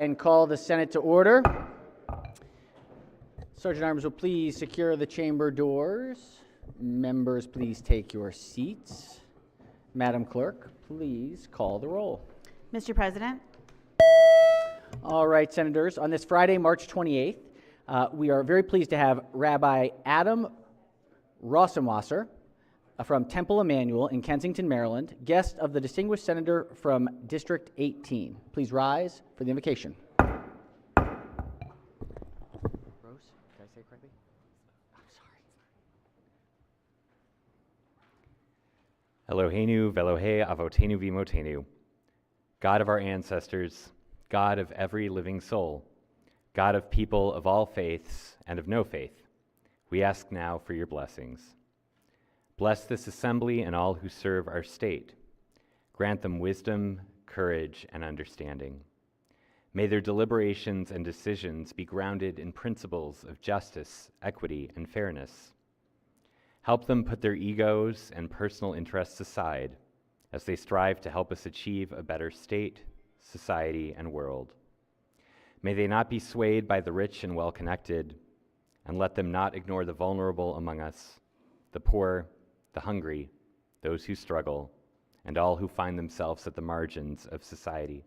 And call the Senate to order. Sergeant Arms will please secure the chamber doors. Members, please take your seats. Madam Clerk, please call the roll. Mr. President. All right, Senators, on this Friday, March 28th, we are very pleased to have Rabbi Adam Rosenwasser from Temple Emmanuel in Kensington, Maryland, guest of the distinguished senator from District 18. Please rise for the invocation. Rose, did I say it correctly? I'm sorry. Eloheinu velohe avotenu vimotenu, God of our ancestors, God of every living soul, God of people of all faiths and of no faith, we ask now for your blessings. Bless this assembly and all who serve our state. Grant them wisdom, courage, and understanding. May their deliberations and decisions be grounded in principles of justice, equity, and fairness. Help them put their egos and personal interests aside as they strive to help us achieve a better state, society, and world. May they not be swayed by the rich and well-connected, and let them not ignore the vulnerable among us, the poor, the hungry, those who struggle, and all who find themselves at the margins of society.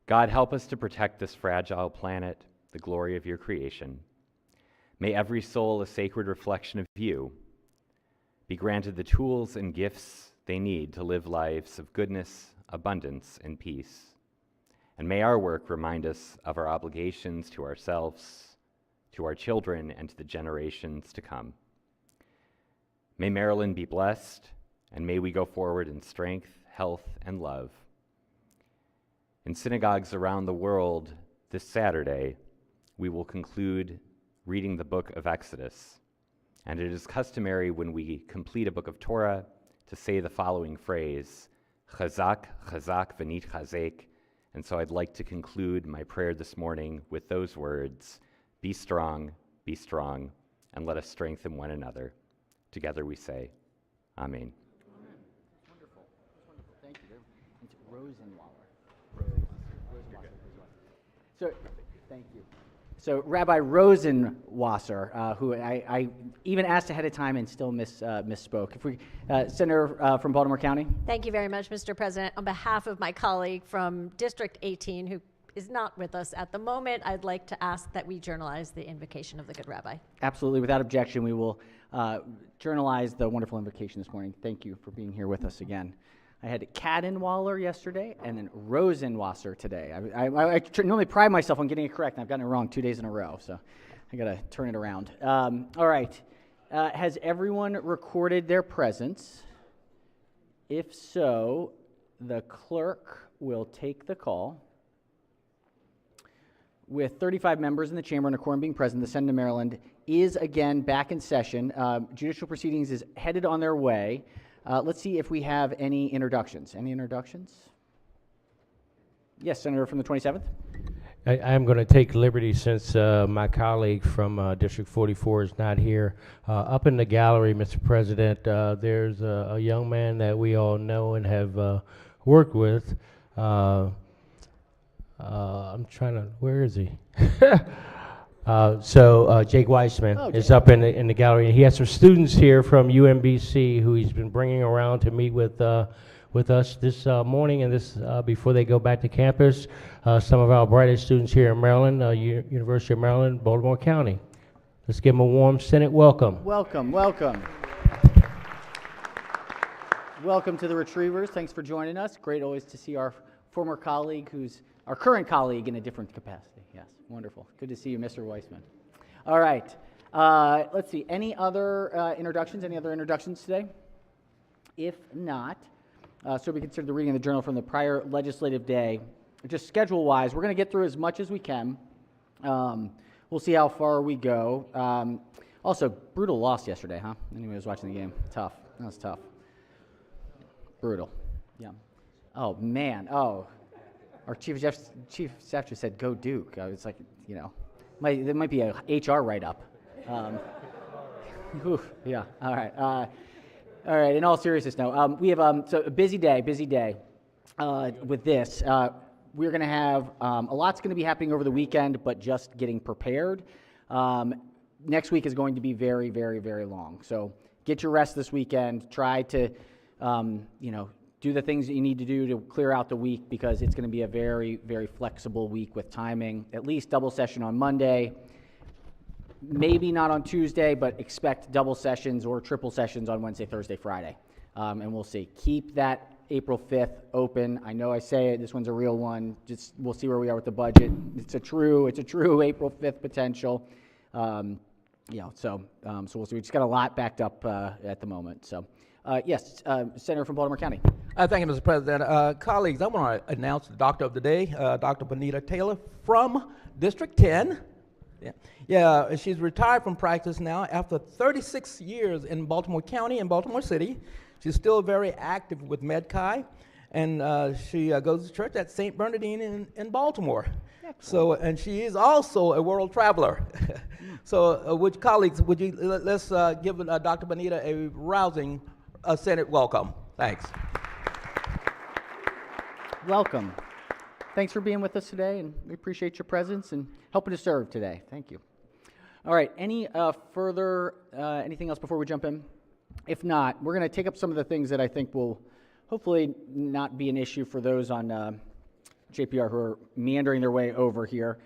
God, help us to protect this fragile planet, the glory of your creation. May every soul a sacred reflection of you be granted the tools and gifts they need to live lives of goodness, abundance, and peace. And may our work remind us of our obligations to ourselves, to our children, and to the generations to come. May Maryland be blessed, and may we go forward in strength, health, and love. In synagogues around the world this Saturday, we will conclude reading the book of Exodus. And it is customary when we complete a book of Torah to say the following phrase, Chazak, Chazak, V'nit Chazek. And so I'd like to conclude my prayer this morning with those words, be strong, and let us strengthen one another. Together we say, Amen. Wonderful. Thank you. It's Rosenwaller. So, thank you. So, Rabbi Rosenwasser, who I even asked ahead of time and still misspoke. If we, Senator from Baltimore County. Thank you very much, Mr. President. On behalf of my colleague from District 18, who is not with us at the moment, I'd like to ask that we journalize the invocation of the Good Rabbi. Absolutely. Without objection, we will journalize the wonderful invocation this morning. Thank you for being here with us again. I had Cadenwaller yesterday and then Rosenwasser today. I normally pride myself on getting it correct, and I've gotten it wrong 2 days in a row, so I got to turn it around. All right. Has everyone recorded their presence? If so, the clerk will take the call. With 35 members in the chamber and a quorum being present, the Senate of Maryland is again back in session. Judicial proceedings is headed on their way. Let's see if we have any introductions. Any introductions? Yes, Senator from the 27th. I am going to take liberty, since my colleague from District 44 is not here. Up in the gallery, Mr. President, there's a young man that we all know and have worked with. I'm trying to, where is he? Jake Weissman is up in the gallery. He has some students here from UMBC who he's been bringing around to meet with us this morning and this before they go back to campus. Some of our brightest students here in Maryland, University of Maryland, Baltimore County. Let's give them a warm Senate welcome. Welcome, welcome. Welcome to the Retrievers. Thanks for joining us. Great always to see our former colleague who's our current colleague in a different capacity. Yes, wonderful. Good to see you, Mr. Weissman. All right. Let's see. Any other introductions? Any other introductions today? If not, so we consider the reading of the journal from the prior legislative day. Just schedule-wise, we're going to get through as much as we can. We'll see how far we go. Also, brutal loss yesterday, huh? Anyone who's watching the game. Tough. That was tough. Brutal. Yeah. Oh, man. Oh. Our chief staff just said, "Go Duke." It's like, you know, there might be a HR write-up. Yeah. All right. All right. In all seriousness, no. We have so a busy day with this. we're going to have a lot's going to be happening over the weekend, but just getting prepared. Next week is going to be very, very, very long. So get your rest this weekend. Try to, do the things that you need to do to clear out the week, because it's going to be a very, very flexible week with timing. At least double session on Monday. Maybe not on Tuesday, but expect double sessions or triple sessions on Wednesday, Thursday, Friday. And we'll see. Keep that April 5th open. I know I say it, this one's a real one. Just we'll see where we are with the budget. It's a true April 5th potential. So we'll see. We just got a lot backed up at the moment. So, yes, Senator from Baltimore County. Thank you, Mr. President. Colleagues, I want to announce the doctor of the day, Dr. Bonita Taylor from District 10. Yeah, she's retired from practice now after 36 years in Baltimore County and Baltimore City. She's still very active with MedChi, and she goes to church at St. Bernardine in Baltimore. So, and she is also a world traveler. So, colleagues, would you let's give Dr. Bonita a rousing Senate welcome. Thanks. Welcome. Thanks for being with us today, and we appreciate your presence and helping to serve today. Thank you. All right, any further, anything else before we jump in? If not, we're going to take up some of the things that I think will hopefully not be an issue for those on JPR who are meandering their way over here.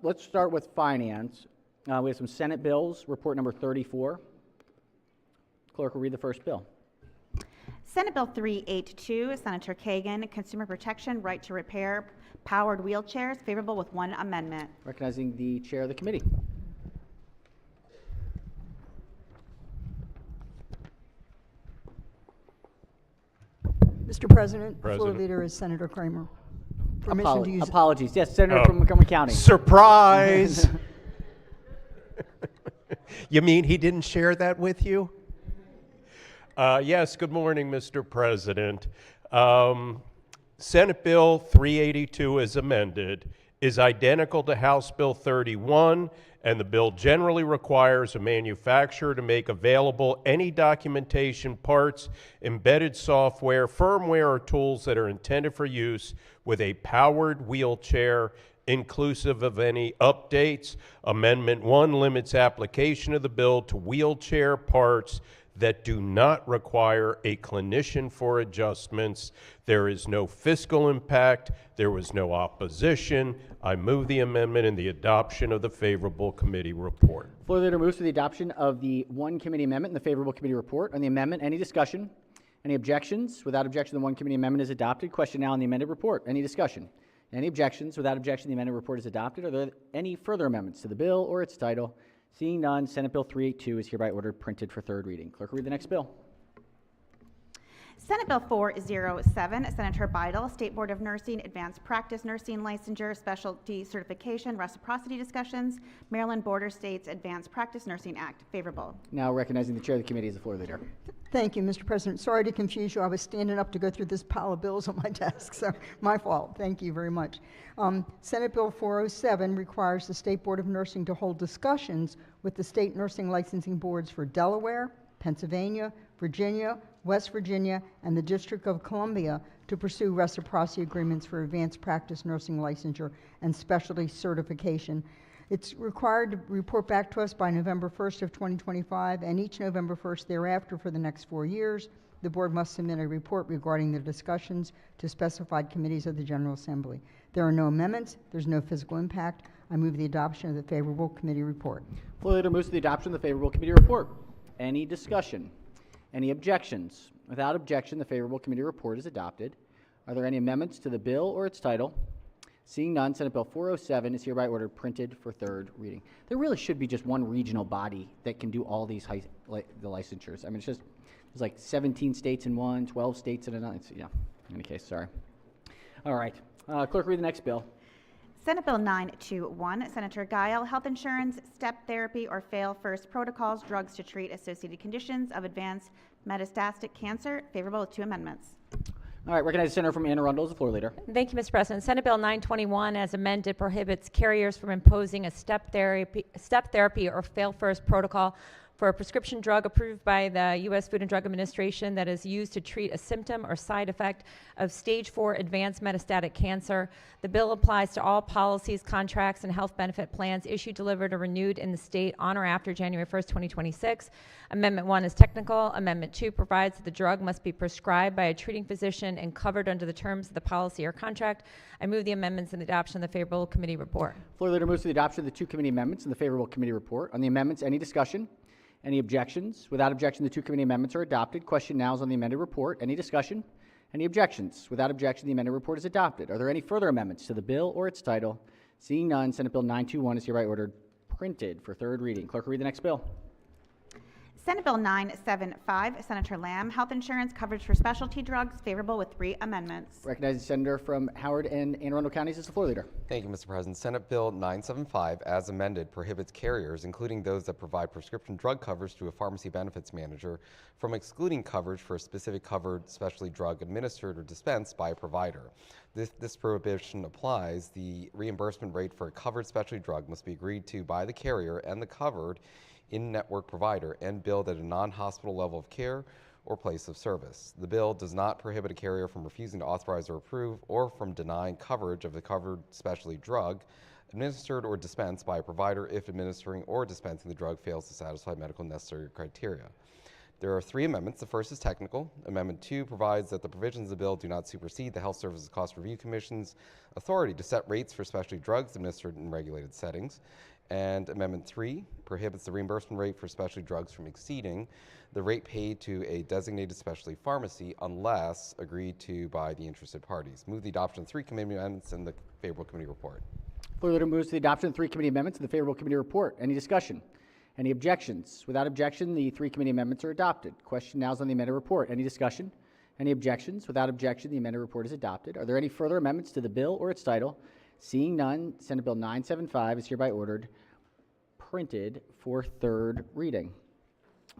Let's start with finance. We have some Senate bills, report number 34. Clerk will read the first bill. Senate Bill 382, Senator Kagan, Consumer Protection, Right to Repair Powered Wheelchairs, favorable with one amendment. Recognizing the chair of the committee. Mr. President, floor leader is Senator Kramer. Permission to use Apologies. Yes, Senator from Montgomery County. Surprise! You mean he didn't share that with you? Yes, good morning, Mr. President. Senate Bill 382 as amended is identical to House Bill 31, and the bill generally requires a manufacturer to make available any documentation, parts, embedded software, firmware, or tools that are intended for use with a powered wheelchair, inclusive of any updates. Amendment 1 limits application of the bill to wheelchair parts that do not require a clinician for adjustments. There is no fiscal impact. There was no opposition. I move the amendment and the adoption of the favorable committee report. Floor leader moves to the adoption of the one committee amendment and the favorable committee report. On the amendment, any discussion? Any objections? Without objection, the one committee amendment is adopted. Question now on the amended report. Any discussion? Any objections? Without objection, the amended report is adopted. Are there any further amendments to the bill or its title? Seeing none, Senate Bill 382 is hereby ordered printed for third reading. Clerk will read the next bill. Senate Bill 407, Senator Beidel, State Board of Nursing, Advanced Practice Nursing Licensure, Specialty Certification, Reciprocity Discussions, Maryland Border States Advanced Practice Nursing Act, favorable. Now recognizing the chair of the committee as the floor leader. Thank you, Mr. President. Sorry to confuse you. I was standing up to go through this pile of bills on my desk, so my fault. Thank you very much. Senate Bill 407 requires the State Board of Nursing to hold discussions with the state nursing licensing boards for Delaware, Pennsylvania, Virginia, West Virginia, and the District of Columbia to pursue reciprocity agreements for advanced practice nursing licensure and specialty certification. It's required to report back to us by November 1st of 2025, and each November 1st thereafter for the next 4 years. The board must submit a report regarding the discussions to specified committees of the General Assembly. There are no amendments. There's no physical impact. I move the adoption of the favorable committee report. Floor leader moves to the adoption of the favorable committee report. Any discussion? Any objections? Without objection, the favorable committee report is adopted. Are there any amendments to the bill or its title? Seeing none, Senate Bill 407 is hereby ordered printed for third reading. There really should be just one regional body that can do all these the licensures. I mean, there's like 17 states in one, 12 states in another. Yeah, in any case, sorry. All right, clerk, read the next bill. Senate Bill 921, Senator Guile, Health Insurance, Step Therapy, or Fail First Protocols, Drugs to Treat Associated Conditions of Advanced Metastatic Cancer, favorable with two amendments. All right, recognize the senator from Anne Arundel as the floor leader. Thank you, Mr. President. Senate Bill 921, as amended, prohibits carriers from imposing a step therapy or fail first protocol for a prescription drug approved by the U.S. Food and Drug Administration that is used to treat a symptom or side effect of stage 4 advanced metastatic cancer. The bill applies to all policies, contracts, and health benefit plans issued, delivered, or renewed in the state on or after January 1st, 2026. Amendment 1 is technical. Amendment 2 provides that the drug must be prescribed by a treating physician and covered under the terms of the policy or contract. I move the amendments and the adoption of the favorable committee report. Floor leader moves to the adoption of the 2 committee amendments and the favorable committee report. On the amendments, any discussion? Any objections? Without objection, the 2 committee amendments are adopted. Question now is on the amended report. Any discussion? Any objections? Without objection, the amended report is adopted. Are there any further amendments to the bill or its title? Seeing none, Senate Bill 921 is hereby ordered printed for third reading. Clerk will read the next bill. Senate Bill 975, Senator Lamb, health insurance coverage for specialty drugs, favorable with 3 amendments. Recognizing Senator from Howard and Anne Arundel counties is the floor leader. Thank you, Mr. President. Senate Bill 975, as amended, prohibits carriers, including those that provide prescription drug coverage through a pharmacy benefits manager, from excluding coverage for a specific covered specialty drug administered or dispensed by a provider. This prohibition applies. The reimbursement rate for a covered specialty drug must be agreed to by the carrier and the covered in-network provider and billed at a non-hospital level of care or place of service. The bill does not prohibit a carrier from refusing to authorize or approve or from denying coverage of the covered specialty drug administered or dispensed by a provider if administering or dispensing the drug fails to satisfy medical necessary criteria. There are 3 amendments. The first is technical. Amendment 2 provides that the provisions of the bill do not supersede the Health Services Cost Review Commission's authority to set rates for specialty drugs administered in regulated settings. And Amendment 3 prohibits the reimbursement rate for specialty drugs from exceeding the rate paid to a designated specialty pharmacy unless agreed to by the interested parties. Move the adoption of 3 committee amendments and the favorable committee report. Floor leader moves to the adoption of 3 committee amendments and the favorable committee report. Any discussion? Any objections? Without objection, the 3 committee amendments are adopted. Question now is on the amended report. Any discussion? Any objections? Without objection, the amended report is adopted. Are there any further amendments to the bill or its title? Seeing none, Senate Bill 975 is hereby ordered printed for third reading.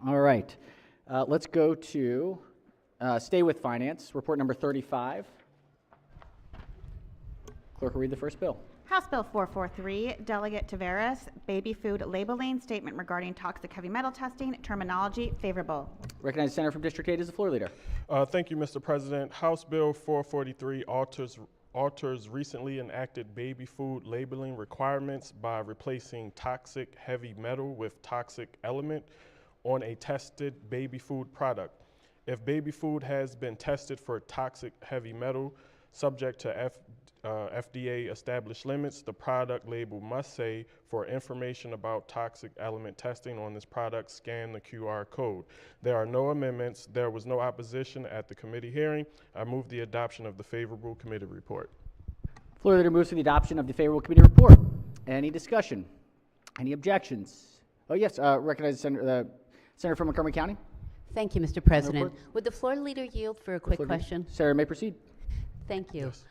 All right, let's go to stay with finance, report number 35. Clerk will read the first bill. House Bill 443, Delegate Taveras, baby food labeling, statement regarding toxic heavy metal testing, terminology, favorable. Recognize the senator from District 8 as the floor leader. Thank you, Mr. President. House Bill 443 alters recently enacted baby food labeling requirements by replacing toxic heavy metal with toxic element on a tested baby food product. If baby food has been tested for toxic heavy metal, subject to FDA established limits, the product label must say, for information about toxic element testing on this product, scan the QR code. There are no amendments. There was no opposition at the committee hearing. I move the adoption of the favorable committee report. Floor leader moves to the adoption of the favorable committee report. Any discussion? Any objections? Oh, yes, recognize the senator from Montgomery County. Thank you, Mr. President. Would the floor leader yield for a quick question? Senator may proceed. Thank you. Yes.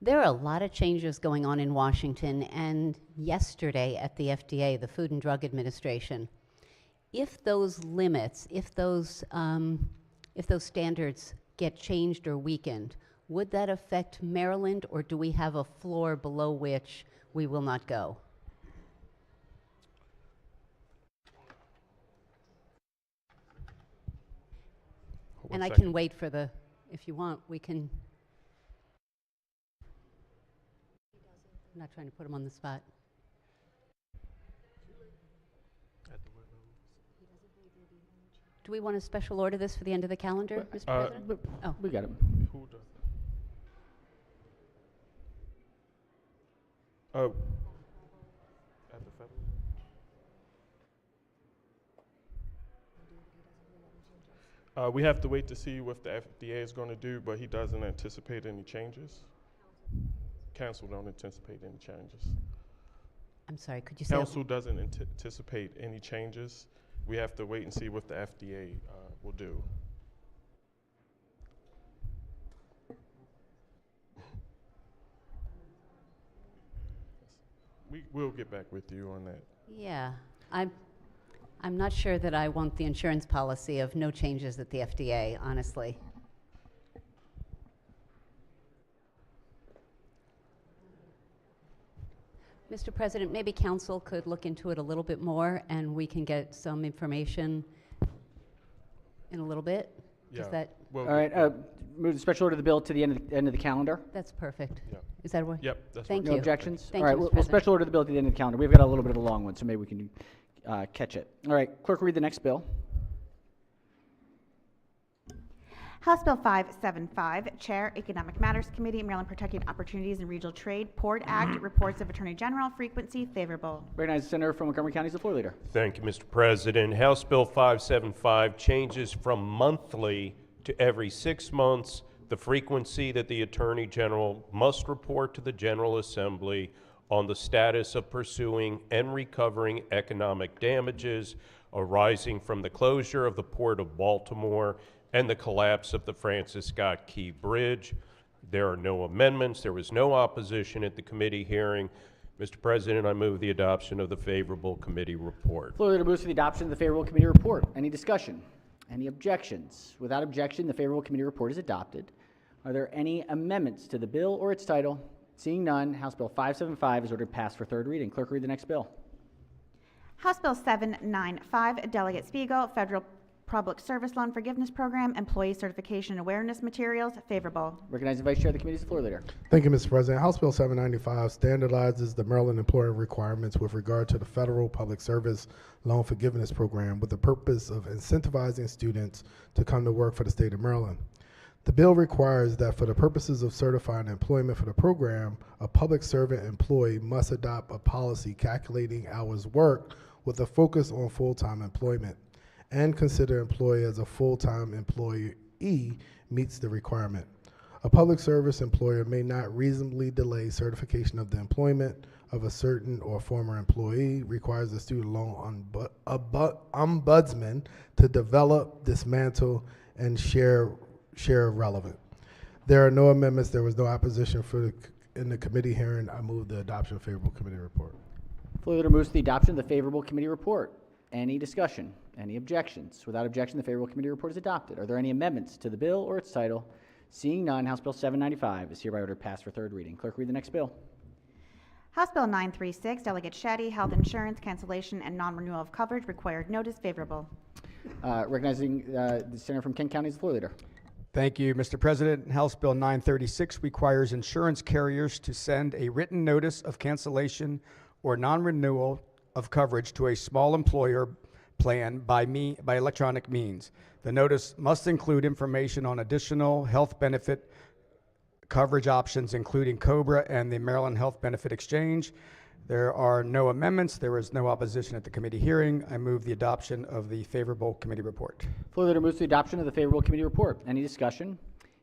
There are a lot of changes going on in Washington, and yesterday at the FDA, the Food and Drug Administration, if those limits, if those standards get changed or weakened, would that affect Maryland, or do we have a floor below which we will not go? And I can wait for the, if you want, we can. I'm not trying to put him on the spot. Do we want to special order this for the end of the calendar, Mr. President? Oh. We got it. Who does that? At the federal? We have to wait to see what the FDA is going to do, but he doesn't anticipate any changes. Council don't anticipate any changes. I'm sorry, could you say that? Council doesn't anticipate any changes. We have to wait and see what the FDA will do. We'll get back with you on that. Yeah, I'm not sure that I want the insurance policy of no changes at the FDA, honestly. Mr. President, maybe council could look into it a little bit more and we can get some information in a little bit. Yeah. Is that, Well, All right, move the special order of the bill to the end of the calendar. that's perfect. Yeah. Is that what? Yep, that's Thank No you. objections? Thank All right, you, Mr. we'll President. special order the bill to the end of the calendar. We've got a little bit of a long one, so maybe we can catch it. All right, clerk, read the next bill. House Bill 575, Chair, Economic Matters Committee, Maryland Protecting Opportunities in Regional Trade, Port Act, Reports of Attorney General, Frequency, favorable. Recognize the senator from Montgomery County as the floor leader. Thank you, Mr. President. House Bill 575 changes from monthly to every 6 months the frequency that the Attorney General must report to the General Assembly on the status of pursuing and recovering economic damages arising from the closure of the Port of Baltimore and the collapse of the Francis Scott Key Bridge. There are no amendments. There was no opposition at the committee hearing. Mr. President, I move the adoption of the favorable committee report. Floor leader moves for the adoption of the favorable committee report. Any discussion? Any objections? Without objection, the favorable committee report is adopted. Are there any amendments to the bill or its title? Seeing none, House Bill 575 is ordered passed for third reading. Clerk, read the next bill. House Bill 795, Delegate Spiegel, Federal Public Service Loan Forgiveness Program, Employee Certification Awareness Materials, favorable. Recognize the vice chair of the committee as the floor leader. Thank you, Mr. President. House Bill 795 standardizes the Maryland employer requirements with regard to the Federal Public Service Loan Forgiveness Program with the purpose of incentivizing students to come to work for the state of Maryland. The bill requires that for the purposes of certifying employment for the program, a public servant employee must adopt a policy calculating hours worked with a focus on full-time employment and consider employee as a full-time employee meets the requirement. A public service employer may not reasonably delay certification of the employment of a certain or former employee, requires the student loan ombudsman to develop, dismantle, and share relevant. There are no amendments. There was no opposition in the committee hearing. I move the adoption of favorable committee report. Floor leader moves to the adoption of the favorable committee report. Any discussion? Any objections? Without objection, the favorable committee report is adopted. Are there any amendments to the bill or its title? Seeing none, House Bill 795 is hereby ordered passed for third reading. Clerk, read the next bill. House Bill 936, Delegate Shetty, Health Insurance, Cancellation and Non-Renewal of Coverage, Required Notice, favorable. Recognizing the senator from Kent County as the floor leader. Thank you, Mr. President. House Bill 936 requires insurance carriers to send a written notice of cancellation or non-renewal of coverage to a small employer plan by electronic means. The notice must include information on additional health benefit coverage options, including COBRA and the Maryland Health Benefit Exchange. There are no amendments. There was no opposition at the committee hearing. I move the adoption of the favorable committee report. Floor leader moves to the adoption of the favorable committee report. Any discussion?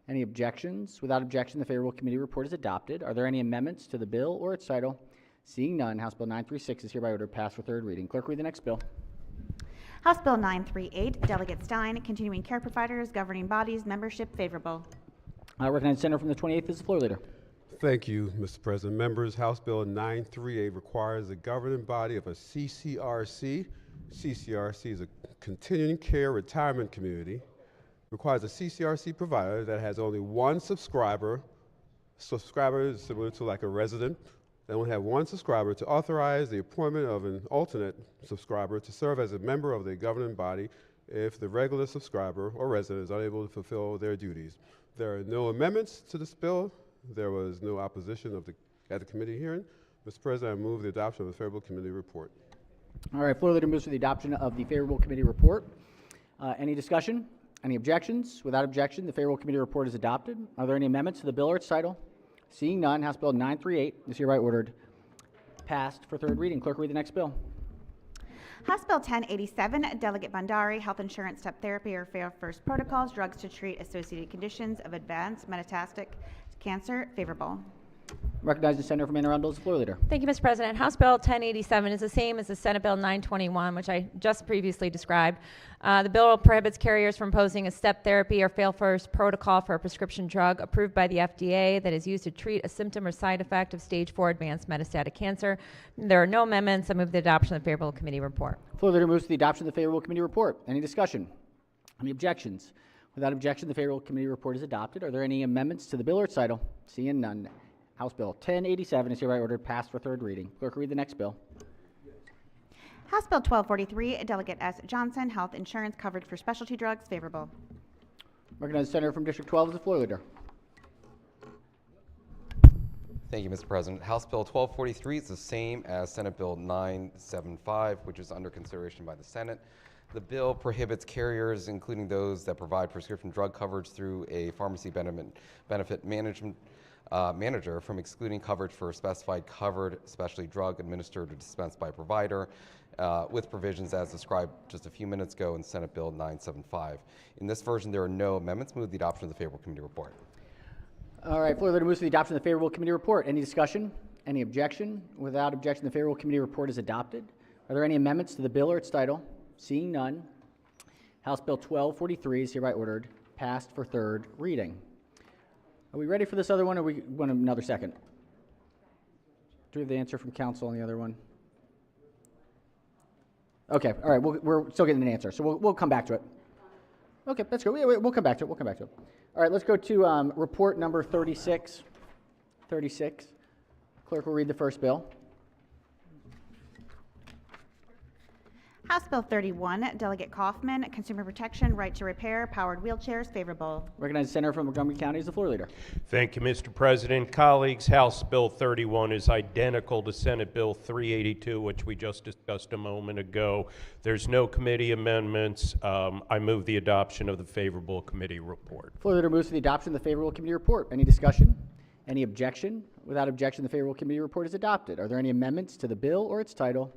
Any objections? Without objection, the favorable committee report is adopted. Are there any amendments to the bill or its title? Seeing none, House Bill 936 is hereby ordered passed for third reading. Clerk, read the next bill. House Bill 938, Delegate Stein, Continuing Care Providers, Governing Bodies, Membership, favorable. Recognize the senator from the 28th as the floor leader. Thank you, Mr. President. Members, House Bill 938 requires the governing body of a CCRC. CCRC is a continuing care retirement community. Requires a CCRC provider that has only one subscriber. Subscriber is similar to like a resident. They only have one subscriber to authorize the appointment of an alternate subscriber to serve as a member of the governing body if the regular subscriber or resident is unable to fulfill their duties. There are no amendments to this bill. There was no opposition at the committee hearing. Mr. President, I move the adoption of the favorable committee report. All right, floor leader moves for the adoption of the favorable committee report. Any discussion? Any objections? Without objection, the favorable committee report is adopted. Are there any amendments to the bill or its title? Seeing none, House Bill 938 is hereby ordered passed for third reading. Clerk, read the next bill. House Bill 1087, Delegate Bandari, Health Insurance Step Therapy or Fair First Protocols, Drugs to Treat Associated Conditions of Advanced Metastatic Cancer, favorable. Recognize the senator from Anne Arundel as the floor leader. Thank you, Mr. President. House Bill 1087 is the same as the Senate Bill 921, which I just previously described. The bill prohibits carriers from imposing a step therapy or fail first protocol for a prescription drug approved by the FDA that is used to treat a symptom or side effect of stage 4 advanced metastatic cancer. There are no amendments. I move the adoption of the favorable committee report. Floor leader moves to the adoption of the favorable committee report. Any discussion? Any objections? Without objection, the favorable committee report is adopted. Are there any amendments to the bill or its title? Seeing none, House Bill 1087 is hereby ordered passed for third reading. Clerk will read the next bill. House Bill 1243, Delegate S. Johnson, Health Insurance Coverage for Specialty Drugs, favorable. Recognize the senator from District 12 as the floor leader. Thank you, Mr. President. House Bill 1243 is the same as Senate Bill 975, which is under consideration by the Senate. The bill prohibits carriers, including those that provide prescription drug coverage through a pharmacy benefit management manager, from excluding coverage for a specified covered specialty drug administered or dispensed by a provider, with provisions as described just a few minutes ago in Senate Bill 975. In this version, there are no amendments. Move the adoption of the favorable committee report. All right, floor leader moves to the adoption of the favorable committee report. Any discussion? Any objection? Without objection, the favorable committee report is adopted. Are there any amendments to the bill or its title? Seeing none, House Bill 1243 is hereby ordered passed for third reading. Are we ready for this other one, or we want another second? Do we have the answer from council on the other one? Okay, all right, we're still getting an answer, so we'll come back to it. Okay, that's good. We'll come back to it. We'll come back to it. All right, let's go to report number 36. 36. Clerk will read the first bill. House Bill 31, Delegate Kaufman, Consumer Protection, Right to Repair, Powered Wheelchairs, favorable. Recognize the senator from Montgomery County as the floor leader. Thank you, Mr. President. Colleagues, House Bill 31 is identical to Senate Bill 382, which we just discussed a moment ago. There's no committee amendments. I move the adoption of the favorable committee report. Floor leader moves to the adoption of the favorable committee report. Any discussion? Any objection? Without objection, the favorable committee report is adopted. Are there any amendments to the bill or its title?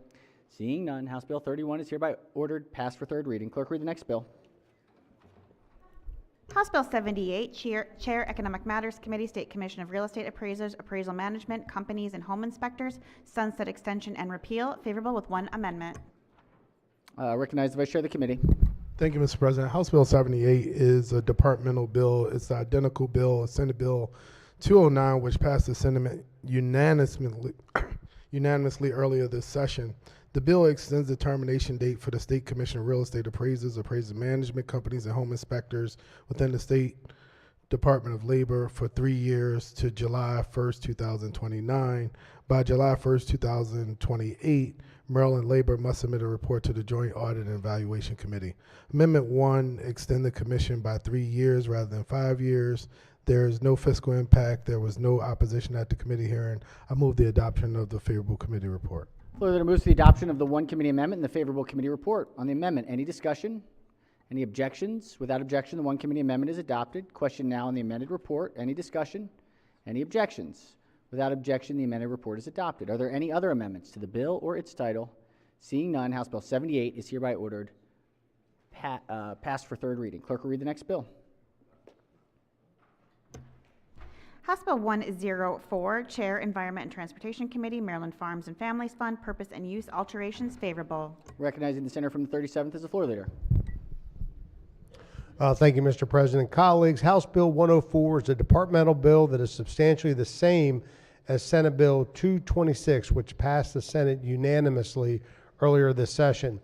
Seeing none, House Bill 31 is hereby ordered passed for third reading. Clerk, read the next bill. House Bill 78, Chair Economic Matters Committee, State Commission of Real Estate Appraisers, Appraisal Management, Companies, and Home Inspectors, sunset extension and repeal, favorable with one amendment. Recognize the Vice Chair of the committee. Thank you, Mr. President. House Bill 78 is a departmental bill. It's the identical bill, Senate Bill 209, which passed the Senate unanimously earlier this session. The bill extends the termination date for the State Commission of Real Estate Appraisers, Appraisal Management Companies, and Home Inspectors within the State Department of Labor for 3 years to July 1st, 2029. By July 1st, 2028, Maryland Labor must submit a report to the Joint Audit and Evaluation Committee. Amendment 1 extend the commission by 3 years rather than 5 years. There is no fiscal impact. There was no opposition at the committee hearing. I move the adoption of the favorable committee report. Floor leader moves to the adoption of the one committee amendment and the favorable committee report. On the amendment, any discussion? Any objections? Without objection, the one committee amendment is adopted. Question now on the amended report. Any discussion? Any objections? Without objection, the amended report is adopted. Are there any other amendments to the bill or its title? Seeing none, House Bill 78 is hereby ordered passed for third reading. Clerk will read the next bill. House Bill 104, Chair Environment and Transportation Committee, Maryland Farms and Families Fund, Purpose and Use Alterations, favorable. Recognizing the senator from the 37th as the floor leader. Thank you, Mr. President. Colleagues, House Bill 104 is a departmental bill that is substantially the same as Senate Bill 226, which passed the Senate unanimously earlier this session.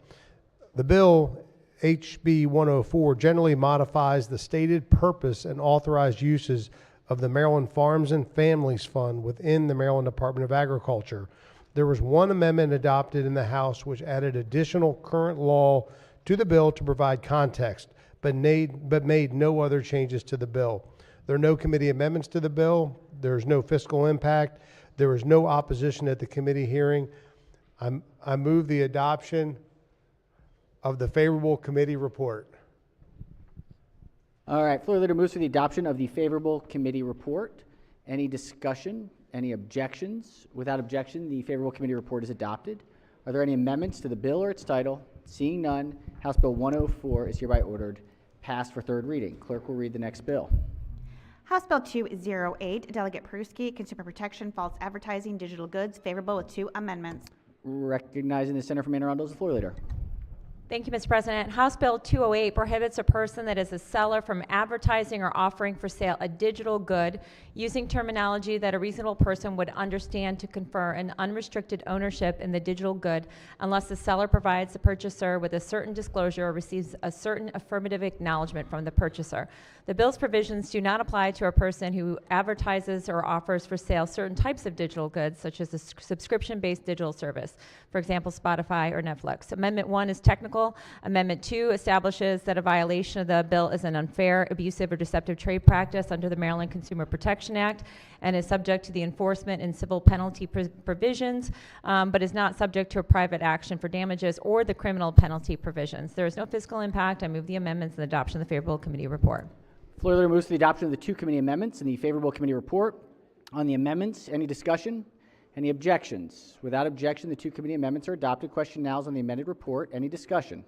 The bill, HB 104, generally modifies the stated purpose and authorized uses of the Maryland Farms and Families Fund within the Maryland Department of Agriculture. There was one amendment adopted in the House which added additional current law to the bill to provide context, but made no other changes to the bill. There are no committee amendments to the bill. There is no fiscal impact. There was no opposition at the committee hearing. I move the adoption of the favorable committee report. All right, floor leader moves to the adoption of the favorable committee report. Any discussion? Any objections? Without objection, the favorable committee report is adopted. Are there any amendments to the bill or its title? Seeing none, House Bill 104 is hereby ordered passed for third reading. Clerk will read the next bill. House Bill 208, Delegate Peruski, Consumer Protection, False Advertising, Digital Goods, favorable with two amendments. Recognizing the senator from Anne Arundel as the floor leader. Thank you, Mr. President. House Bill 208 prohibits a person that is a seller from advertising or offering for sale a digital good using terminology that a reasonable person would understand to confer an unrestricted ownership in the digital good unless the seller provides the purchaser with a certain disclosure or receives a certain affirmative acknowledgement from the purchaser. The bill's provisions do not apply to a person who advertises or offers for sale certain types of digital goods, such as a subscription-based digital service, for example, Spotify or Netflix. Amendment 1 is technical. Amendment 2 establishes that a violation of the bill is an unfair, abusive, or deceptive trade practice under the Maryland Consumer Protection Act and is subject to the enforcement and civil penalty provisions, but is not subject to a private action for damages or the criminal penalty provisions. There is no fiscal impact. I move the amendments and the adoption of the favorable committee report. Floor leader moves to the adoption of the two committee amendments and the favorable committee report. On the amendments, any discussion? Any objections? Without objection, the two committee amendments are adopted. Question now is on the amended report. Any discussion?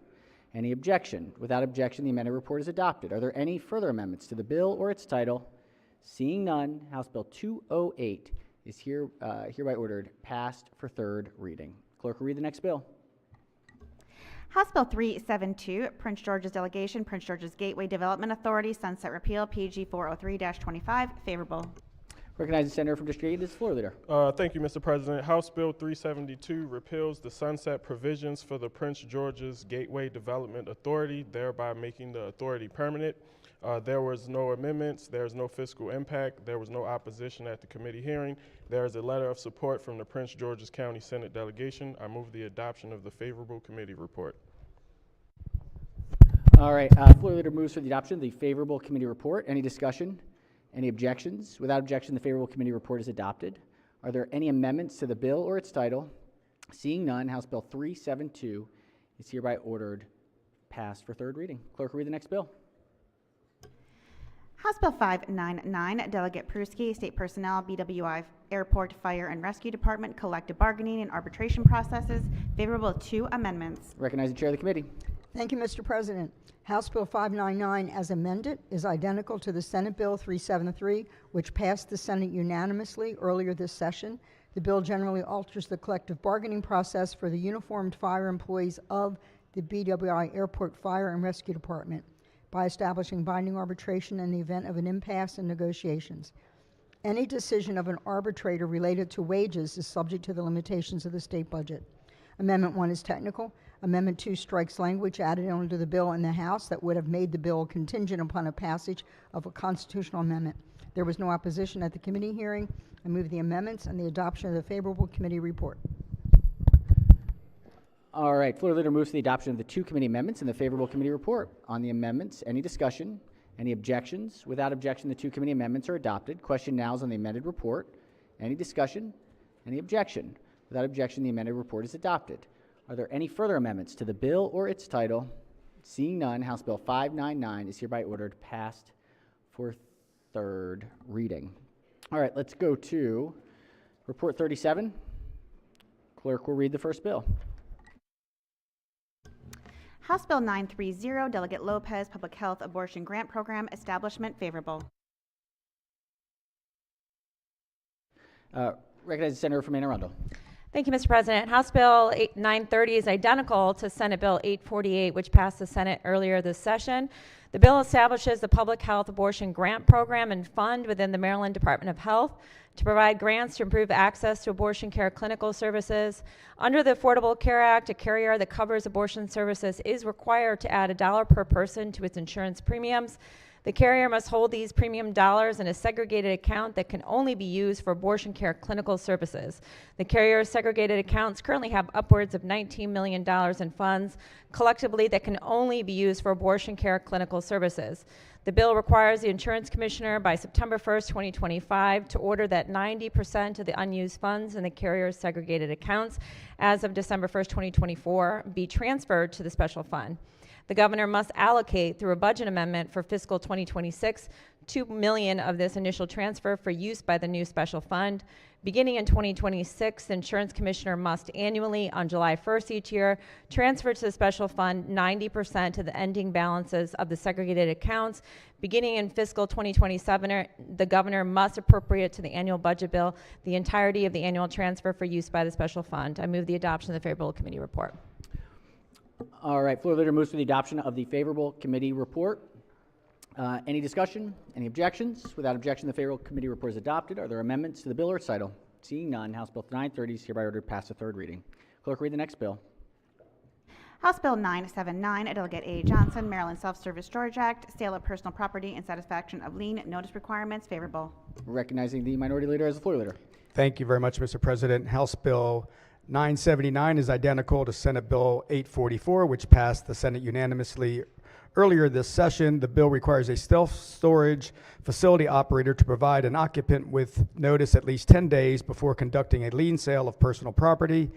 Any objection? Without objection, the amended report is adopted. Are there any further amendments to the bill or its title? Seeing none, House Bill 208 is hereby ordered passed for third reading. Clerk will read the next bill. House Bill 372, Prince George's Delegation, Prince George's Gateway Development Authority, Sunset Repeal, PG 403-25, favorable. Recognize the senator from District 8 as floor leader. Thank you, Mr. President. House Bill 372 repeals the sunset provisions for the Prince George's Gateway Development Authority, thereby making the authority permanent. There was no amendments. There is no fiscal impact. There was no opposition at the committee hearing. There is a letter of support from the Prince George's County Senate delegation. I move the adoption of the favorable committee report. All right, floor leader moves for the adoption of the favorable committee report. Any discussion? Any objections? Without objection, the favorable committee report is adopted. Are there any amendments to the bill or its title? Seeing none, House Bill 372 is hereby ordered passed for third reading. Clerk will read the next bill. House Bill 599, Delegate Pruski, State Personnel, BWI Airport Fire and Rescue Department, Collective Bargaining and Arbitration Processes, favorable to two amendments. Recognize the chair of the committee. Thank you, Mr. President. House Bill 599, as amended, is identical to the Senate Bill 373, which passed the Senate unanimously earlier this session. The bill generally alters the collective bargaining process for the uniformed fire employees of the BWI Airport Fire and Rescue Department by establishing binding arbitration in the event of an impasse in negotiations. Any decision of an arbitrator related to wages is subject to the limitations of the state budget. Amendment 1 is technical. Amendment 2 strikes language added onto the bill in the House that would have made the bill contingent upon a passage of a constitutional amendment. There was no opposition at the committee hearing. I move the amendments and the adoption of the favorable committee report. All right, floor leader moves to the adoption of the two committee amendments and the favorable committee report. On the amendments, any discussion? Any objections? Without objection, the two committee amendments are adopted. Question now is on the amended report. Any discussion? Any objection? Without objection, the amended report is adopted. Are there any further amendments to the bill or its title? Seeing none, House Bill 599 is hereby ordered passed for third reading. All right, let's go to Report 37. Clerk will read the first bill. House Bill 930, Delegate Lopez, Public Health Abortion Grant Program, Establishment, favorable. Recognize the senator from Anne Arundel. Thank you, Mr. President. House Bill 930 is identical to Senate Bill 848, which passed the Senate earlier this session. The bill establishes the Public Health Abortion Grant Program and Fund within the Maryland Department of Health to provide grants to improve access to abortion care clinical services. Under the Affordable Care Act, a carrier that covers abortion services is required to add $1 per person to its insurance premiums. The carrier must hold these premium dollars in a segregated account that can only be used for abortion care clinical services. The carrier's segregated accounts currently have upwards of $19 million in funds collectively that can only be used for abortion care clinical services. The bill requires the insurance commissioner by September 1st, 2025 to order that 90% of the unused funds in the carrier's segregated accounts as of December 1st, 2024 be transferred to the special fund. The governor must allocate through a budget amendment for fiscal 2026 $2 million of this initial transfer for use by the new special fund. Beginning in 2026, the insurance commissioner must annually, on July 1st each year, transfer to the special fund 90% of the ending balances of the segregated accounts. Beginning in fiscal 2027, the governor must appropriate to the annual budget bill the entirety of the annual transfer for use by the special fund. I move the adoption of the favorable committee report. All right, floor leader moves for the adoption of the favorable committee report. Any discussion? Any objections? Without objection, the favorable committee report is adopted. Are there amendments to the bill or title? Seeing none, House Bill 930 is hereby ordered to pass the third reading. Clerk, read the next bill. House Bill 979, Delegate A. Johnson, Maryland Self-Service Storage Act, sale of personal property and satisfaction of lien notice requirements, favorable. Recognizing the minority leader as the floor leader. Thank you very much, Mr. President. House Bill 979 is identical to Senate Bill 844, which passed the Senate unanimously earlier this session. The bill requires a self-storage facility operator to provide an occupant with notice at least 10 days before conducting a lien sale of personal property.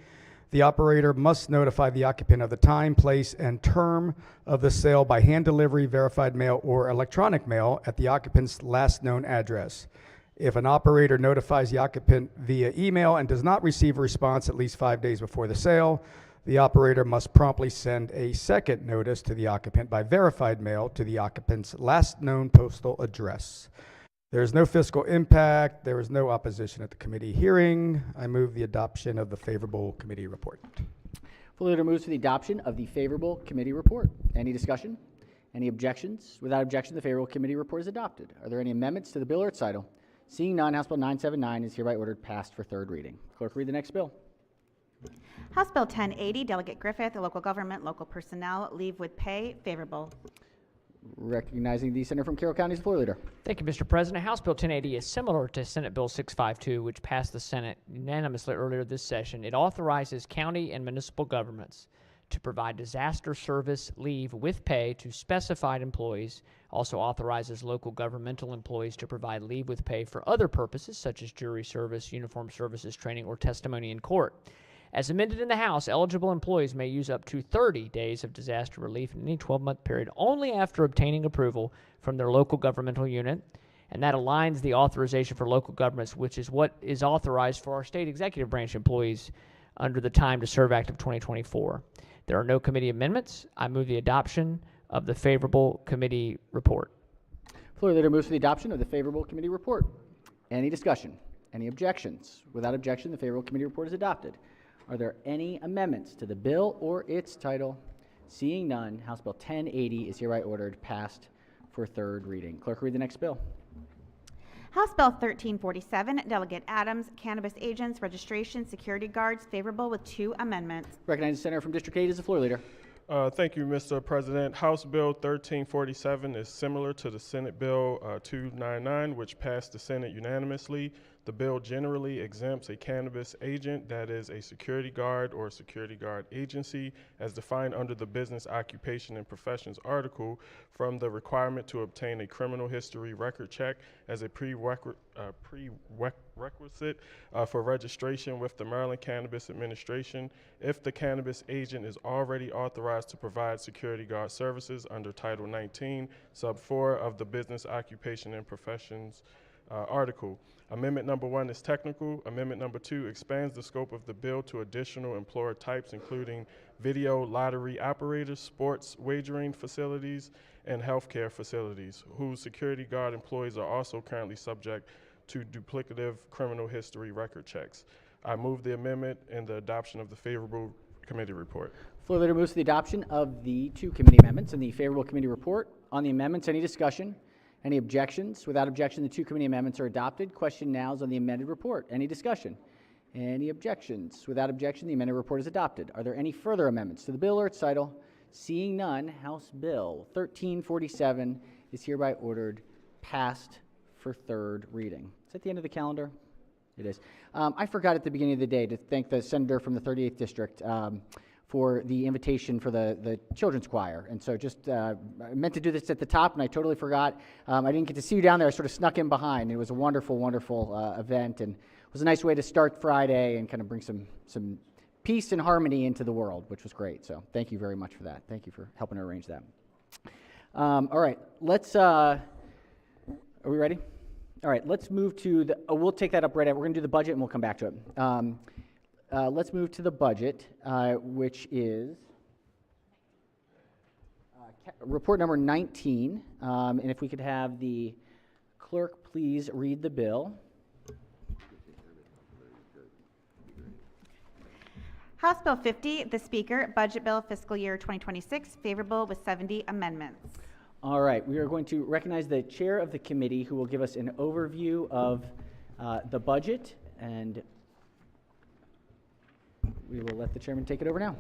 The operator must notify the occupant of the time, place, and term of the sale by hand delivery, verified mail, or electronic mail at the occupant's last known address. If an operator notifies the occupant via email and does not receive a response at least 5 days before the sale, the operator must promptly send a second notice to the occupant by verified mail to the occupant's last known postal address. There is no fiscal impact. There is no opposition at the committee hearing. I move the adoption of the favorable committee report. Floor leader moves for the adoption of the favorable committee report. Any discussion? Any objections? Without objection, the favorable committee report is adopted. Are there any amendments to the bill or its title? Seeing none, House Bill 979 is hereby ordered passed for third reading. Clerk, read the next bill. House Bill 1080, Delegate Griffith, local government, local personnel, leave with pay, favorable. Recognizing the senator from Carroll County as the floor leader. Thank you, Mr. President. House Bill 1080 is similar to Senate Bill 652, which passed the Senate unanimously earlier this session. It authorizes county and municipal governments to provide disaster service leave with pay to specified employees. Also authorizes local governmental employees to provide leave with pay for other purposes, such as jury service, uniform services training, or testimony in court. As amended in the House, eligible employees may use up to 30 days of disaster relief in any 12-month period only after obtaining approval from their local governmental unit, and that aligns the authorization for local governments, which is what is authorized for our state executive branch employees under the Time to Serve Act of 2024. There are no committee amendments. I move the adoption of the favorable committee report. Floor leader moves for the adoption of the favorable committee report. Any discussion? Any objections? Without objection, the favorable committee report is adopted. Are there any amendments to the bill or its title? Seeing none, House Bill 1080 is hereby ordered passed for third reading. Clerk, read the next bill. House Bill 1347, Delegate Adams, cannabis agents, registration, security guards, favorable with 2 amendments. Recognize the senator from District 8 as the floor leader. Thank you, Mr. President. House Bill 1347 is similar to the Senate Bill 299, which passed the Senate unanimously. The bill generally exempts a cannabis agent, that is a security guard or security guard agency, as defined under the Business, Occupation, and Professions article, from the requirement to obtain a criminal history record check as a prerequisite for registration with the Maryland Cannabis Administration if the cannabis agent is already authorized to provide security guard services under Title 19, Sub 4 of the Business, Occupation, and Professions article. Amendment number 1 is technical. Amendment number 2 expands the scope of the bill to additional employer types, including video lottery operators, sports wagering facilities, and healthcare facilities, whose security guard employees are also currently subject to duplicative criminal history record checks. I move the amendment and the adoption of the favorable committee report. Floor leader moves to the adoption of the 2 committee amendments and the favorable committee report. On the amendments, any discussion? Any objections? Without objection, the 2 committee amendments are adopted. Question now is on the amended report. Any discussion? Any objections? Without objection, the amended report is adopted. Are there any further amendments to the bill or its title? Seeing none, House Bill 1347 is hereby ordered passed for third reading. Is that the end of the calendar? It is. I forgot at the beginning of the day to thank the senator from the 38th District for the invitation for the children's choir. And so just, I meant to do this at the top and I totally forgot. I didn't get to see you down there. I sort of snuck in behind. It was a wonderful, wonderful event, and it was a nice way to start Friday and kind of bring some peace and harmony into the world, which was great. So thank you very much for that. Thank you for helping to arrange that. All right, let's, are we ready? All right, let's move to the, we'll take that up right after. We're gonna do the budget and we'll come back to it. Let's move to the budget, which is report number 19. And if we could have the clerk please read the bill. House Bill 50, the Speaker, Budget Bill Fiscal Year 2026, favorable with 70 amendments. All right, we are going to recognize the chair of the committee who will give us an overview of the budget, and we will let the chairman take it over now.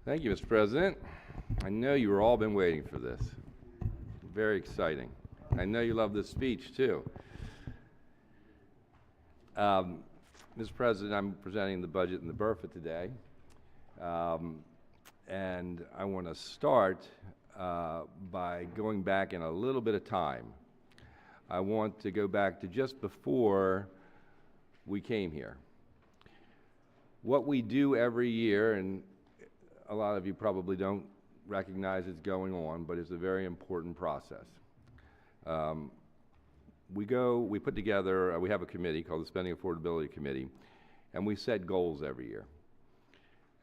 Thank you, Mr. President. I know you all been waiting for this. Very exciting. I know you love this speech, too. Mr. President, I'm presenting the budget in the BRFA today. And I want to start by going back in a little bit of time. I want to go back to just before we came here. What we do every year, and a lot of you probably don't recognize it's going on, but it's a very important process. We put together, we have a committee called the Spending Affordability Committee, and we set goals every year.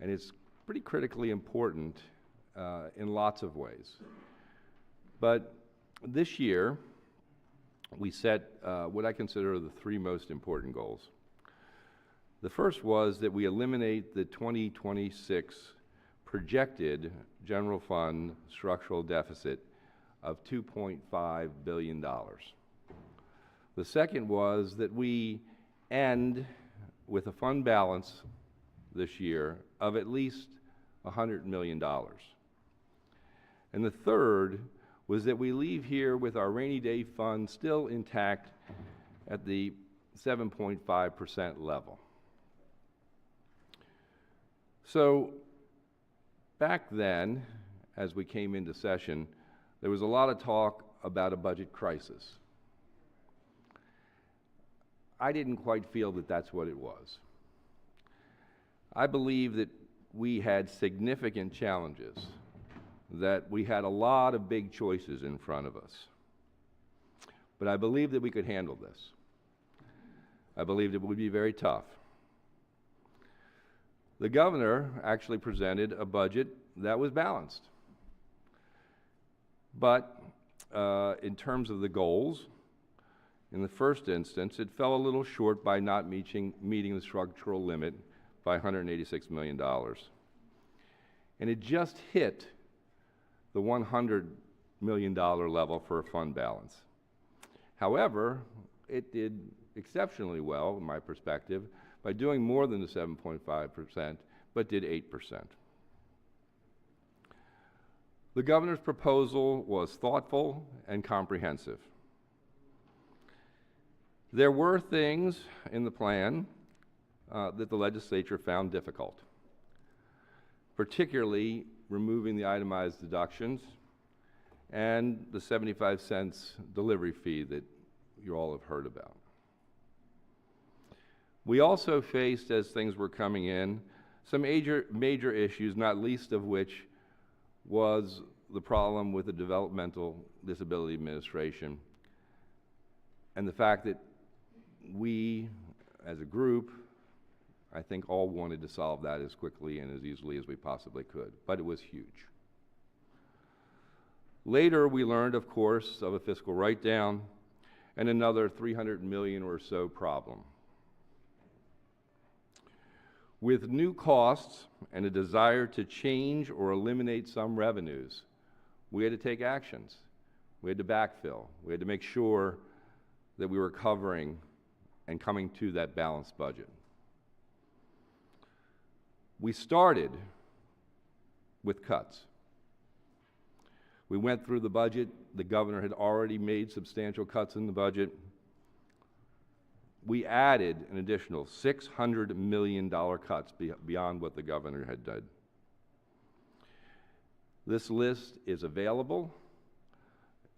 And it's pretty critically important in lots of ways. But this year, we set what I consider the three most important goals. The first was that we eliminate the 2026 projected general fund structural deficit of $2.5 billion. The second was that we end with a fund balance this year of at least $100 million. And the third was that we leave here with our rainy day fund still intact at the 7.5% level. So back then, as we came into session, there was a lot of talk about a budget crisis. I didn't quite feel that that's what it was. I believe that we had significant challenges, that we had a lot of big choices in front of us. But I believed that we could handle this. I believed it would be very tough. The governor actually presented a budget that was balanced. But in terms of the goals, in the first instance, it fell a little short by not meeting the structural limit by $186 million. And it just hit the $100 million level for a fund balance. However, it did exceptionally well, in my perspective, by doing more than the 7.5%, but did 8%. The governor's proposal was thoughtful and comprehensive. There were things in the plan that the legislature found difficult, particularly removing the itemized deductions and the 75 cents delivery fee that you all have heard about. We also faced, as things were coming in, some major issues, not least of which was the problem with the Developmental Disability Administration and the fact that we, as a group, I think all wanted to solve that as quickly and as easily as we possibly could, but it was huge. Later, we learned, of course, of a fiscal write-down and another $300 million or so problem. With new costs and a desire to change or eliminate some revenues, we had to take actions. We had to backfill. We had to make sure that we were covering and coming to that balanced budget. We started with cuts. We went through the budget. The governor had already made substantial cuts in the budget. We added an additional $600 million cuts beyond what the governor had done. This list is available.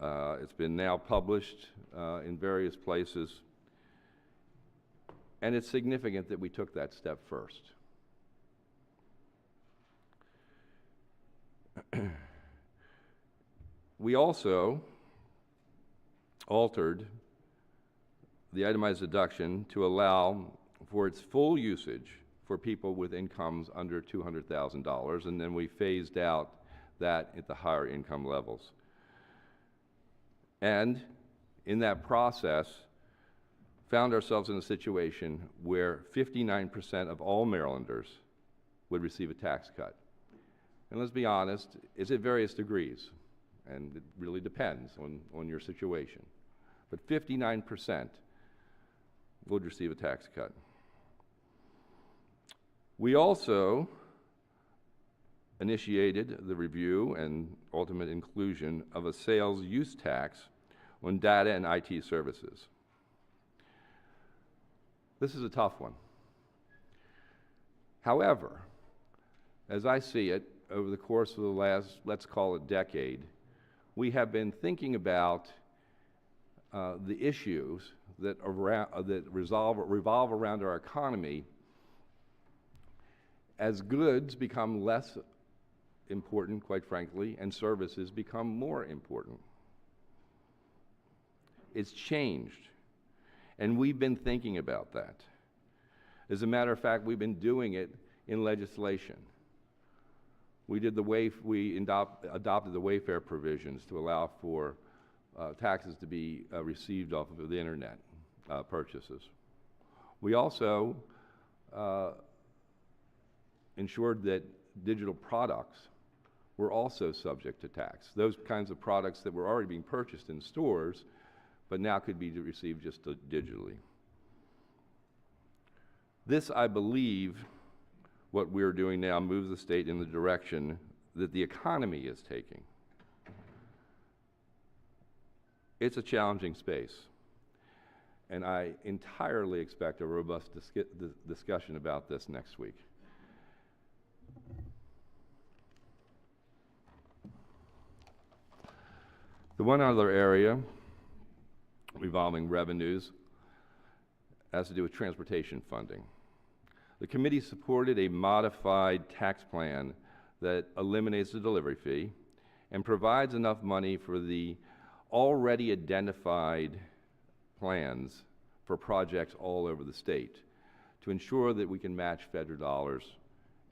It's been now published in various places. And it's significant that we took that step first. We also altered the itemized deduction to allow for its full usage for people with incomes under $200,000, and then we phased out that at the higher income levels. And in that process, found ourselves in a situation where 59% of all Marylanders would receive a tax cut. And let's be honest, it's at various degrees, and it really depends on your situation. But 59% would receive a tax cut. We also initiated the review and ultimate inclusion of a sales use tax on data and IT services. This is a tough one. However, as I see it, over the course of the last, let's call it decade, we have been thinking about the issues that revolve around our economy as goods become less important, quite frankly, and services become more important. It's changed, and we've been thinking about that. As a matter of fact, we've been doing it in legislation. We adopted the Wayfair provisions to allow for taxes to be received off of the internet purchases. We also ensured that digital products were also subject to tax. Those kinds of products that were already being purchased in stores, but now could be received just digitally. This, I believe, what we're doing now moves the state in the direction that the economy is taking. It's a challenging space, and I entirely expect a robust discussion about this next week. The one other area revolving revenues has to do with transportation funding. The committee supported a modified tax plan that eliminates the delivery fee and provides enough money for the already identified plans for projects all over the state to ensure that we can match federal dollars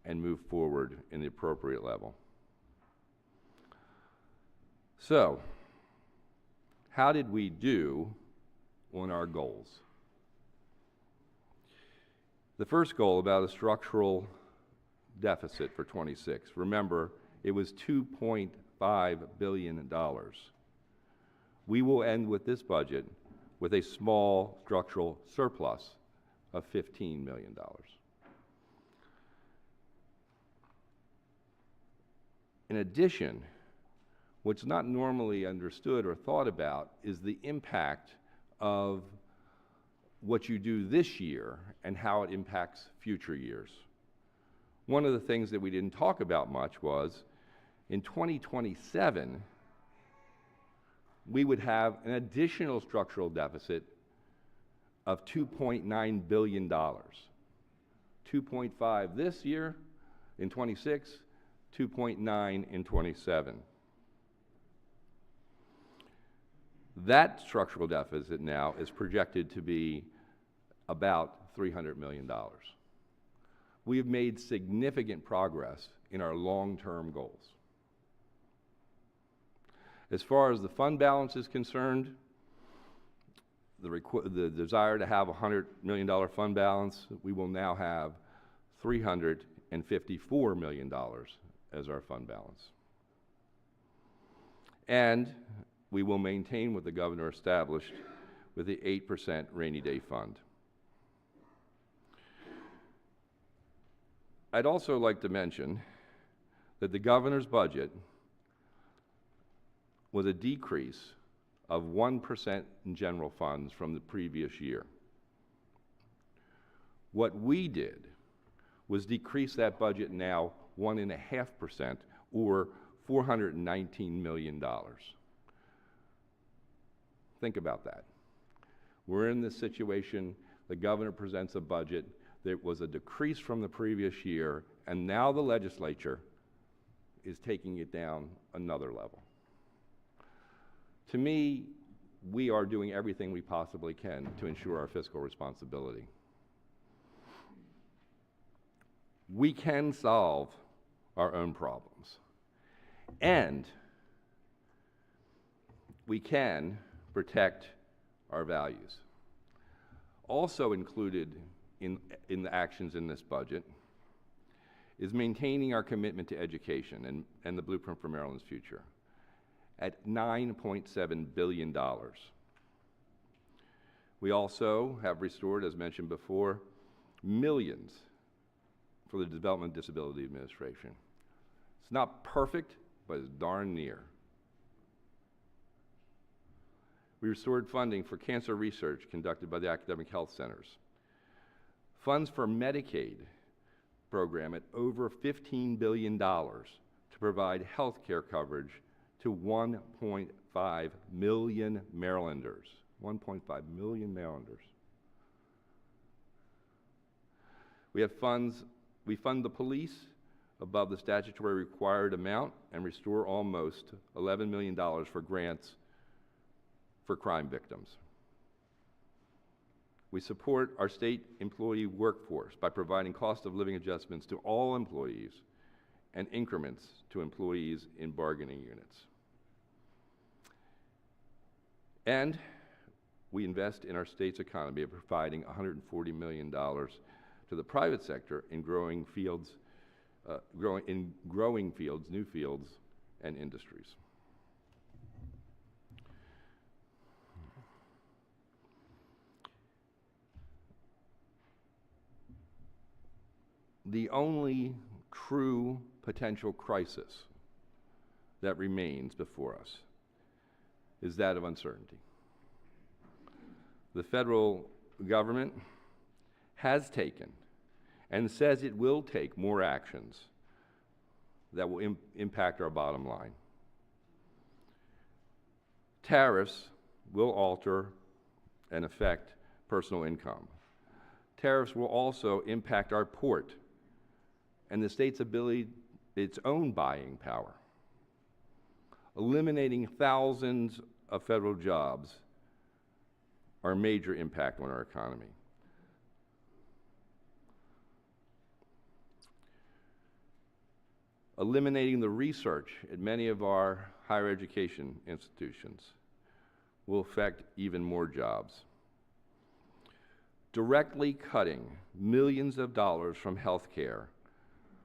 and move forward in the appropriate level. So, how did we do on our goals? The first goal about a structural deficit for 26. Remember, it was $2.5 billion. We will end with this budget with a small structural surplus of $15 million. In addition, what's not normally understood or thought about is the impact of what you do this year and how it impacts future years. One of the things that we didn't talk about much was in 2027, we would have an additional structural deficit of $2.9 billion. 2.5 this year in 26, 2.9 in 27. That structural deficit now is projected to be about $300 million. We have made significant progress in our long-term goals. As far as the fund balance is concerned, the desire to have a $100 million fund balance, we will now have $354 million as our fund balance. And we will maintain what the governor established with the 8% rainy day fund. I'd also like to mention that the governor's budget was a decrease of 1% in general funds from the previous year. What we did was decrease that budget now 1.5%, or $419 million. Think about that. We're in this situation, the governor presents a budget that was a decrease from the previous year, and now the legislature is taking it down another level. To me, we are doing everything we possibly can to ensure our fiscal responsibility. We can solve our own problems, and we can protect our values. Also included in the actions in this budget is maintaining our commitment to education and the blueprint for Maryland's future at $9.7 billion. We also have restored, as mentioned before, millions for the Development and Disability Administration. It's not perfect, but it's darn near. We restored funding for cancer research conducted by the academic health centers. Funds for Medicaid program at over $15 billion to provide health care coverage to 1.5 million Marylanders. 1.5 million Marylanders. We fund the police above the statutory required amount and restore almost $11 million for grants for crime victims. We support our state employee workforce by providing cost of living adjustments to all employees and increments to employees in bargaining units. And we invest in our state's economy by providing $140 million to the private sector in growing fields, new fields, and industries. The only true potential crisis that remains before us is that of uncertainty. The federal government has taken and says it will take more actions that will impact our bottom line. Tariffs will alter and affect personal income. Tariffs will also impact our port and the state's ability, its own buying power. Eliminating thousands of federal jobs are a major impact on our economy. Eliminating the research at many of our higher education institutions will affect even more jobs. Directly cutting millions of dollars from health care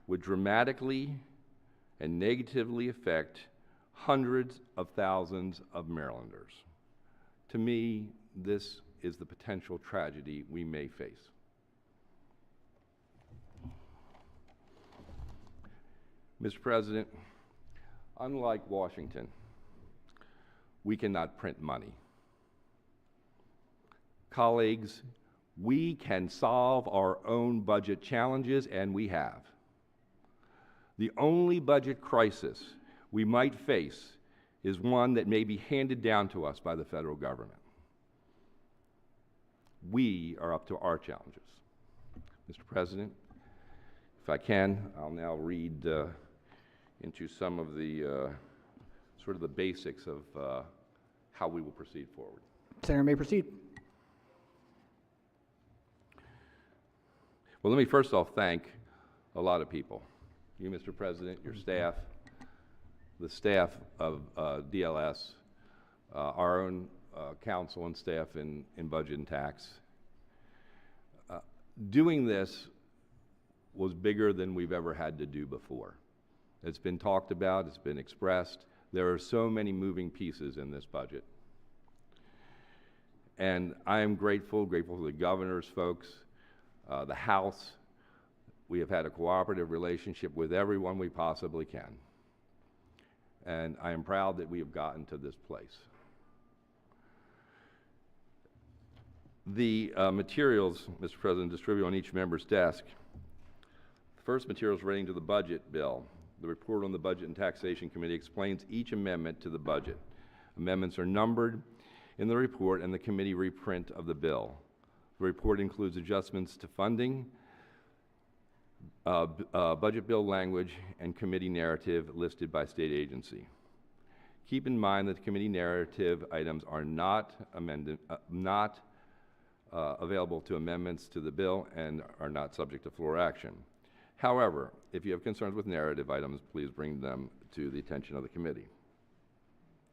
would dramatically and negatively affect hundreds of thousands of Marylanders. To me, this is the potential tragedy we may face. Mr. President, unlike Washington, we cannot print money. Colleagues, we can solve our own budget challenges, and we have. The only budget crisis we might face is one that may be handed down to us by the federal government. We are up to our challenges. Mr. President, if I can, I'll now read into some of the sort of the basics of how we will proceed forward. Senator may proceed. Well, let me first off thank a lot of people. You, Mr. President, your staff, the staff of DLS, our own council and staff in budget and tax. Doing this was bigger than we've ever had to do before. It's been talked about, it's been expressed. There are so many moving pieces in this budget. And I am grateful to the governor's folks, the House. We have had a cooperative relationship with everyone we possibly can. And I am proud that we have gotten to this place. The materials, Mr. President, distributed on each member's desk. The first materials relating to the budget bill. The report on the Budget and Taxation Committee explains each amendment to the budget. Amendments are numbered in the report and the committee reprint of the bill. The report includes adjustments to funding, budget bill language, and committee narrative listed by state agency. Keep in mind that the committee narrative items are not available to amendments to the bill and are not subject to floor action. However, if you have concerns with narrative items, please bring them to the attention of the committee.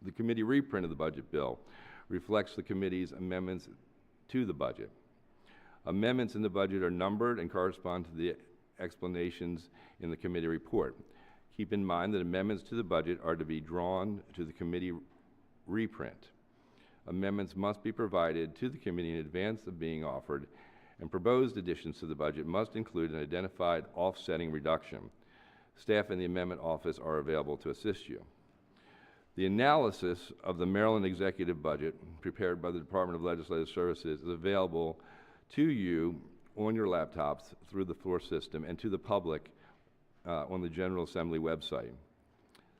The committee reprint of the budget bill reflects the committee's amendments to the budget. Amendments in the budget are numbered and correspond to the explanations in the committee report. Keep in mind that amendments to the budget are to be drawn to the committee reprint. Amendments must be provided to the committee in advance of being offered, and proposed additions to the budget must include an identified offsetting reduction. Staff in the amendment office are available to assist you. The analysis of the Maryland executive budget prepared by the Department of Legislative Services is available to you on your laptops through the floor system and to the public on the General Assembly website.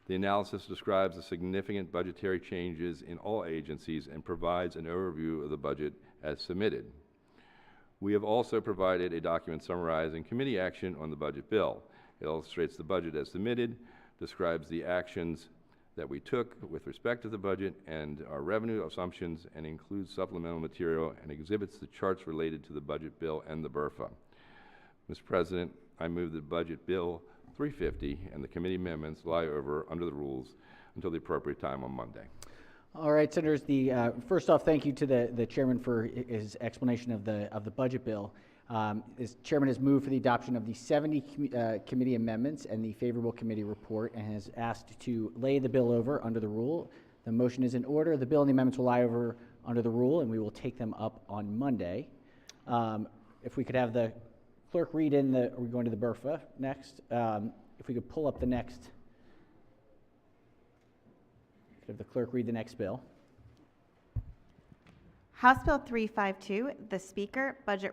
The analysis describes the significant budgetary changes in all agencies and provides an overview of the budget as submitted. We have also provided a document summarizing committee action on the budget bill. It illustrates the budget as submitted, describes the actions that we took with respect to the budget and our revenue assumptions, and includes supplemental material and exhibits the charts related to the budget bill and the BRFA. Mr. President, I move that Budget Bill 350 and the committee amendments lie over under the rules until the appropriate time on Monday. All right, Senators. First off, thank you to the chairman for his explanation of the budget bill. As chairman has moved for the adoption of the 70 committee amendments and the favorable committee report, and has asked to lay the bill over under the rule. The motion is in order. The bill and the amendments will lie over under the rule, and we will take them up on Monday. If we could have the clerk read in are we going to the BRFA next? If we could pull up the next. Could have the clerk read the next bill. House Bill 352, the Speaker, Budget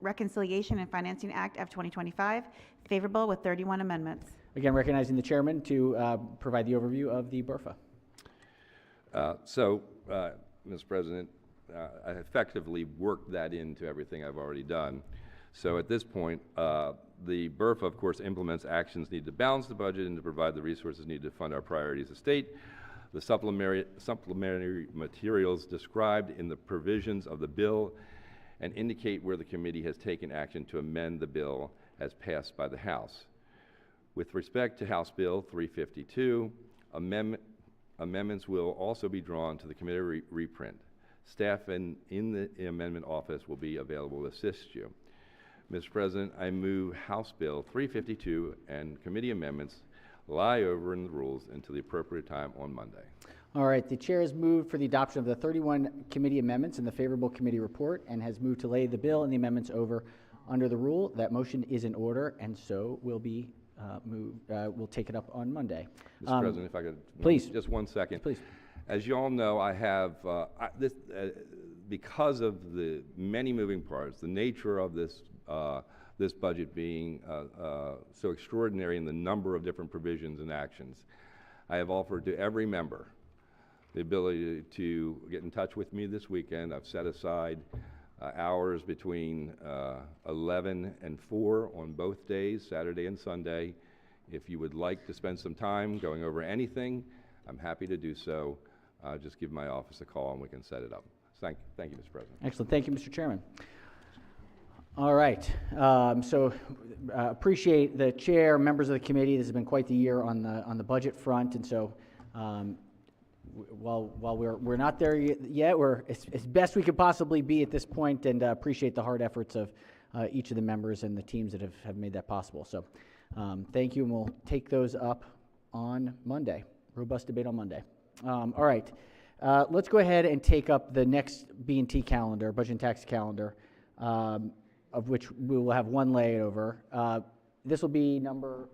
Reconciliation and Financing Act of 2025, favorable with 31 amendments. Again, recognizing the chairman to provide the overview of the BRFA. Mr. President, I effectively worked that into everything I've already done. So at this point, the BRFA, of course, implements actions needed to balance the budget and to provide the resources needed to fund our priorities as a state. The supplementary materials described in the provisions of the bill and indicate where the committee has taken action to amend the bill as passed by the House. With respect to House Bill 352, amendments will also be drawn to the committee reprint. Staff in the amendment office will be available to assist you. Mr. President, I move House Bill 352 and committee amendments lie over in the rules until the appropriate time on Monday. All right, the chair has moved for the adoption of the 31 committee amendments and the favorable committee report, and has moved to lay the bill and the amendments over under the rule. That motion is in order, and so will be moved. We'll take it up on Monday. Mr. President, if I could, please, just 1 second. Please. As you all know, I have because of the many moving parts, the nature of this budget being so extraordinary in the number of different provisions and actions, I have offered to every member the ability to get in touch with me this weekend. I've set aside hours between 11 and 4 on both days, Saturday and Sunday. If you would like to spend some time going over anything, I'm happy to do so. Just give my office a call and we can set it up. Thank you, Mr. President. Excellent. Thank you, Mr. Chairman. All right. Appreciate the chair, members of the committee. This has been quite the year on the budget front, and so while we're not there yet, we're as best we could possibly be at this point, and appreciate the hard efforts of each of the members and the teams that have made that possible. So thank you, and we'll take those up on Monday. Robust debate on Monday. All right. Let's go ahead and take up the next B&T calendar, budget and tax calendar, of which we will have one layover. This will be number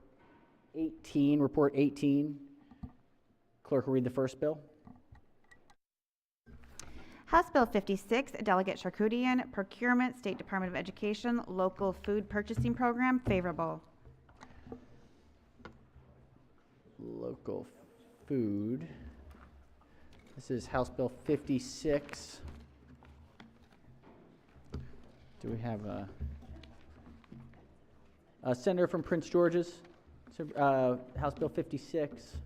18, report 18. Clerk will read the first bill. House Bill 56, Delegate Charkoudian, Procurement, State Department of Education, Local Food Purchasing Program, favorable. Local food. This is House Bill 56. Do we have a senator from Prince George's? House Bill 56.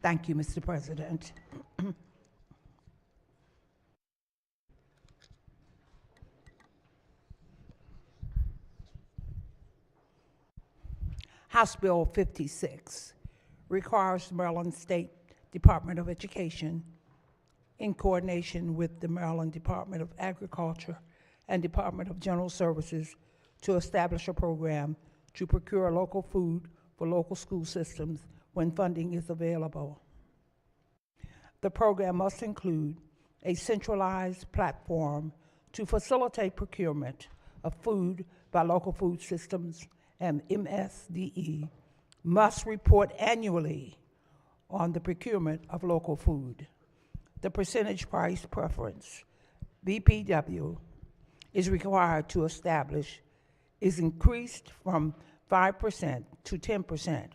Thank you, Mr. President. House Bill 56 requires the Maryland State Department of Education, in coordination with the Maryland Department of Agriculture and Department of General Services, to establish a program to procure local food for local school systems when funding is available. The program must include a centralized platform to facilitate procurement of food by local food systems, and MSDE must report annually on the procurement of local food. The percentage price preference BPW is required to establish is increased from 5% to 10%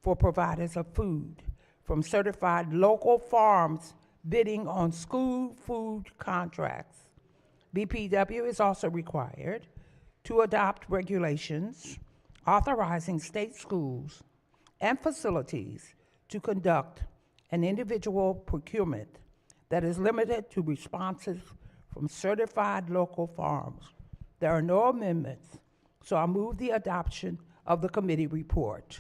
for providers of food from certified local farms bidding on school food contracts. BPW is also required to adopt regulations authorizing state schools and facilities to conduct an individual procurement that is limited to responses from certified local farms. There are no amendments, so I move the adoption of the committee report.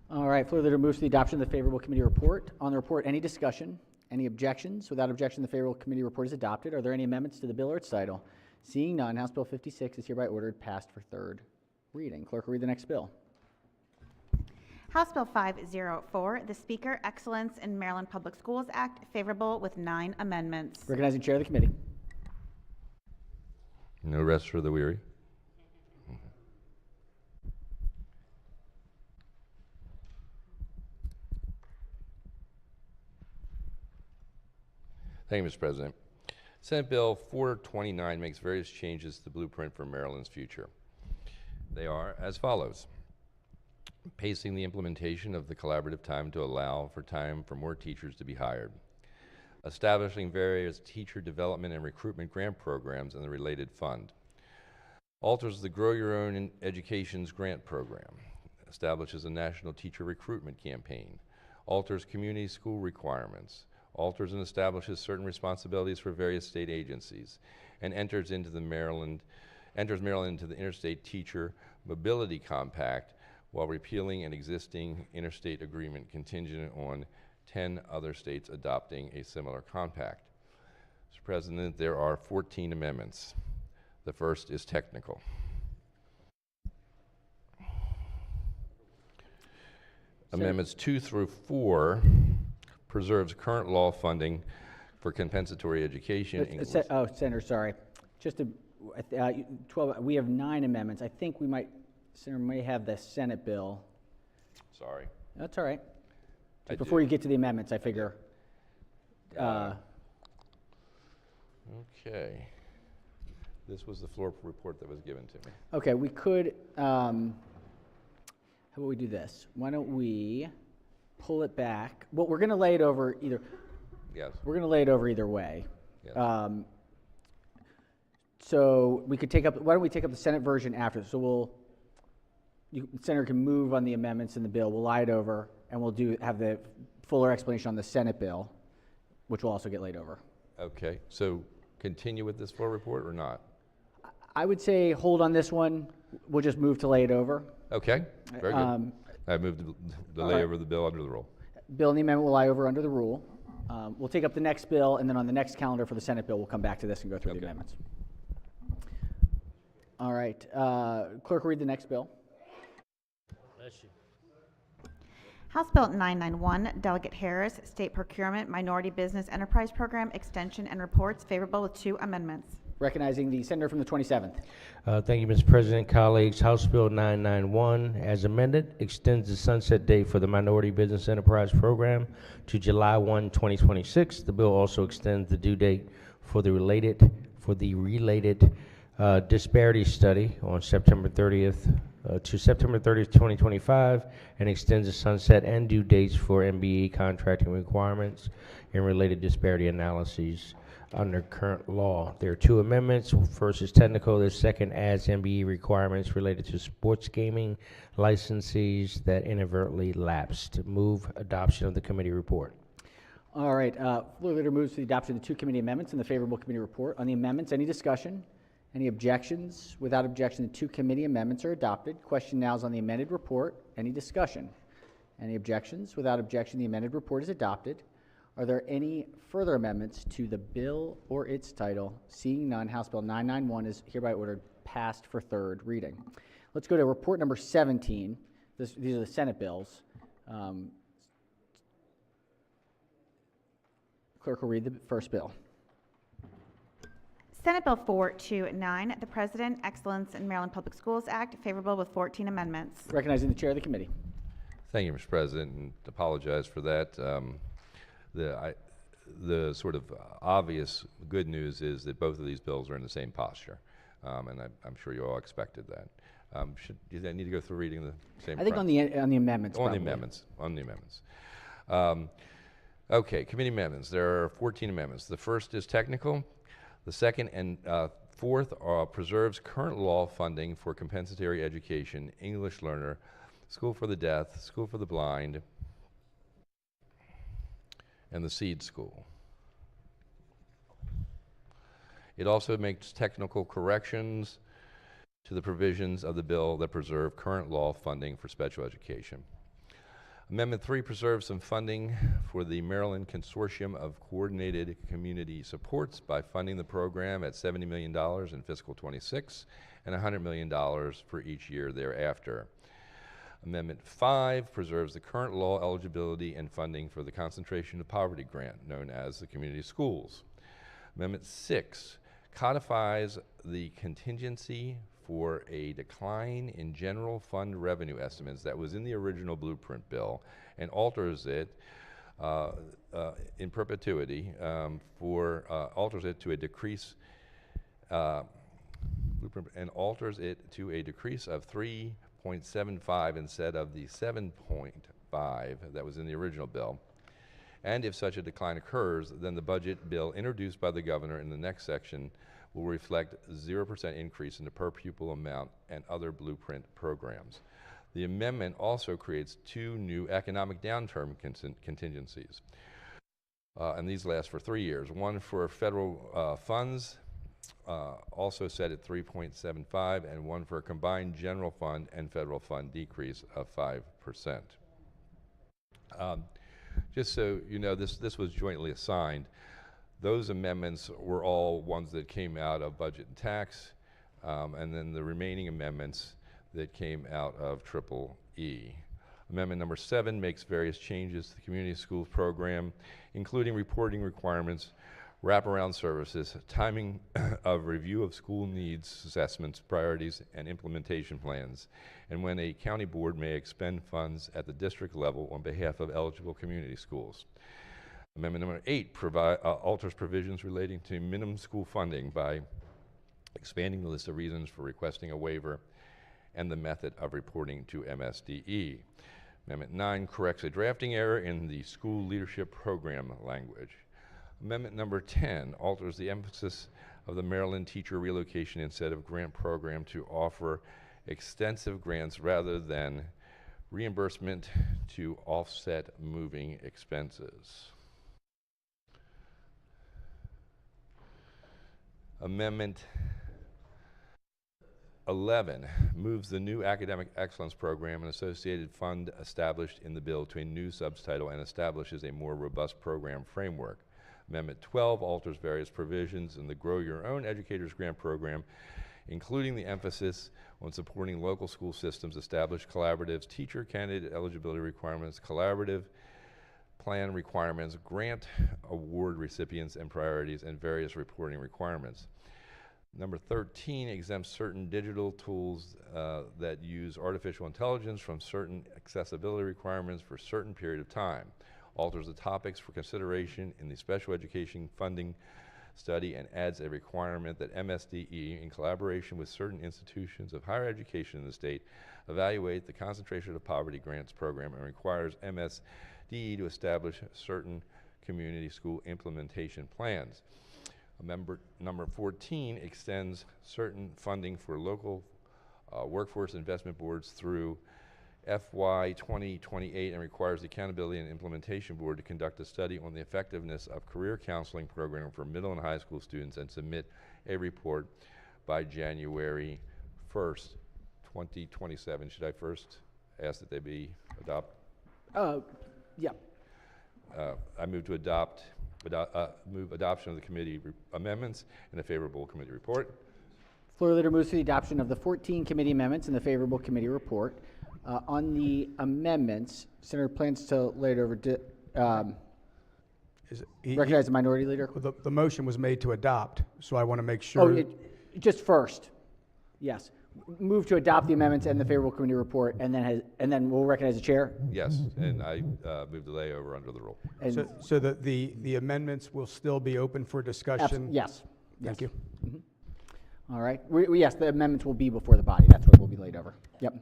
All right, floor leader moves to the adoption of the favorable committee report. On the report, any discussion? Any objections? Without objection, the favorable committee report is adopted. Are there any amendments to the bill or its title? Seeing none, House Bill 56 is hereby ordered passed for third reading. Clerk will read the next bill. House Bill 504, the Speaker Excellence in Maryland Public Schools Act, favorable with 9 amendments. Recognizing chair of the committee. No rest for the weary. Thank you, Mr. President. Senate Bill 429 makes various changes to the blueprint for Maryland's future. They are as follows: pacing the implementation of the collaborative time to allow for time for more teachers to be hired, establishing various teacher development and recruitment grant programs and the related fund, alters the Grow Your Own Education's grant program, establishes a national teacher recruitment campaign, alters community school requirements, alters and establishes certain responsibilities for various state agencies, and enters Maryland into the Interstate Teacher Mobility Compact while repealing an existing interstate agreement contingent on 10 other states adopting a similar compact. Mr. President, there are 14 amendments. The first is technical. Amendments 2 through 4 preserves current law funding for compensatory education. Senator, sorry. Just to, 12, we have 9 amendments. I think we might, Senator may have the Senate bill. Sorry. That's all right. Just before you get to the amendments, I figure. Okay. This was the floor report that was given to me. Okay, we could, how about we do this? Why don't we pull it back? Well, we're going to lay it over either. Yes. We're going to lay it over either way. Yes. So we could take up, why don't we take up the Senate version after? So the Senator can move on the amendments in the bill. We'll lie it over, and we'll have the fuller explanation on the Senate bill, which will also get laid over. Okay. So continue with this floor report or not? I would say hold on this one. We'll just move to lay it over. Okay. Very good. I moved the lay over the bill under the rule. Bill and the amendment will lie over under the rule. We'll take up the next bill, and then on the next calendar for the Senate bill, we'll come back to this and go through the amendments. All right. Clerk, read the next bill. Bless you. House Bill 991, Delegate Harris, State Procurement Minority Business Enterprise Program Extension and Reports, favorable with 2 amendments. Recognizing the Senator from the 27th. Thank you, Mr. President, colleagues. House Bill 991, as amended, extends the sunset date for the Minority Business Enterprise Program to July 1, 2026. The bill also extends the due date for the related disparity study on September 30th, to September 30th, 2025, and extends the sunset and due dates for MBE contracting requirements and related disparity analyses under current law. There are two amendments. First is technical. The second adds MBE requirements related to sports gaming licensees that inadvertently lapsed. Move adoption of the committee report. All right, floor leader moves to the adoption of the two committee amendments and the favorable committee report. On the amendments, any discussion? Any objections? Without objection, the two committee amendments are adopted. Question now is on the amended report. Any discussion? Any objections? Without objection, the amended report is adopted. Are there any further amendments to the bill or its title? Seeing none, House Bill 991 is hereby ordered passed for third reading. Let's go to report number 17. These are the Senate bills. Clerk will read the first bill. Senate Bill 429, the President Excellence in Maryland Public Schools Act, favorable with 14 amendments. Recognizing the chair of the committee. Thank you, Mr. President, and apologize for that. The sort of obvious good news is that both of these bills are in the same posture, and I'm sure you all expected that. Do I need to go through reading the same? I think on the amendments. On the amendments. Okay, committee amendments. There are 14 amendments. The first is technical. The second and fourth preserves current law funding for compensatory education, English learner, school for the deaf, school for the blind, and the seed school. It also makes technical corrections to the provisions of the bill that preserve current law funding for special education. Amendment 3 preserves some funding for the Maryland Consortium of Coordinated Community Supports by funding the program at $70 million in fiscal 26 and $100 million for each year thereafter. Amendment 5 preserves the current law eligibility and funding for the Concentration of Poverty Grant, known as the Community Schools. Amendment 6 codifies the contingency for a decline in general fund revenue estimates that was in the original blueprint bill and alters it in perpetuity alters it to a decrease and alters it to a decrease of 3.75 instead of the 7.5 that was in the original bill. And if such a decline occurs, then the budget bill introduced by the governor in the next section will reflect 0% increase in the per pupil amount and other blueprint programs. The amendment also creates two new economic downturn contingencies, and these last for 3 years. One for federal funds, also set at 3.75, and one for a combined general fund and federal fund decrease of 5%. Just so you know, this was jointly assigned. Those amendments were all ones that came out of budget and tax, and then the remaining amendments that came out of EEE. Amendment number 7 makes various changes to the community schools program, including reporting requirements, wraparound services, timing of review of school needs assessments, priorities, and implementation plans, and when a county board may expend funds at the district level on behalf of eligible community schools. Amendment number 8 alters provisions relating to minimum school funding by expanding the list of reasons for requesting a waiver and the method of reporting to MSDE. Amendment 9 corrects a drafting error in the school leadership program language. Amendment number 10 alters the emphasis of the Maryland Teacher Relocation Incentive Grant Program to offer extensive grants rather than reimbursement to offset moving expenses. Amendment 11 moves the new Academic Excellence Program and associated fund established in the bill to a new subtitle and establishes a more robust program framework. Amendment 12 alters various provisions in the Grow Your Own Educators Grant Program, including the emphasis on supporting local school systems, established collaboratives, teacher candidate eligibility requirements, collaborative plan requirements, grant award recipients and priorities, and various reporting requirements. Number 13 exempts certain digital tools that use artificial intelligence from certain accessibility requirements for a certain period of time. Alters the topics for consideration in the special education funding study and adds a requirement that MSDE, in collaboration with certain institutions of higher education in the state, evaluate the concentration of poverty grants program, and requires MSDE to establish certain community school implementation plans. Number 14 extends certain funding for local workforce investment boards through FY 2028 and requires the Accountability and Implementation Board to conduct a study on the effectiveness of career counseling program for middle and high school students and submit a report by January 1st, 2027. Should I first ask that they be adopted? Yeah. I move to move adoption of the committee amendments and a favorable committee report. Floor leader moves for the adoption of the 14 committee amendments and the favorable committee report. On the amendments, Senator plans to lay it over. Recognize the minority leader. The motion was made to adopt, so I want to make sure. Just first. Yes. Move to adopt the amendments and the favorable committee report, and then we'll recognize the chair. Yes, and I move the layover under the rule. So the amendments will still be open for discussion? Yes. Thank you. All right. Yes, the amendments will be before the body. That's what will be laid over. Yep.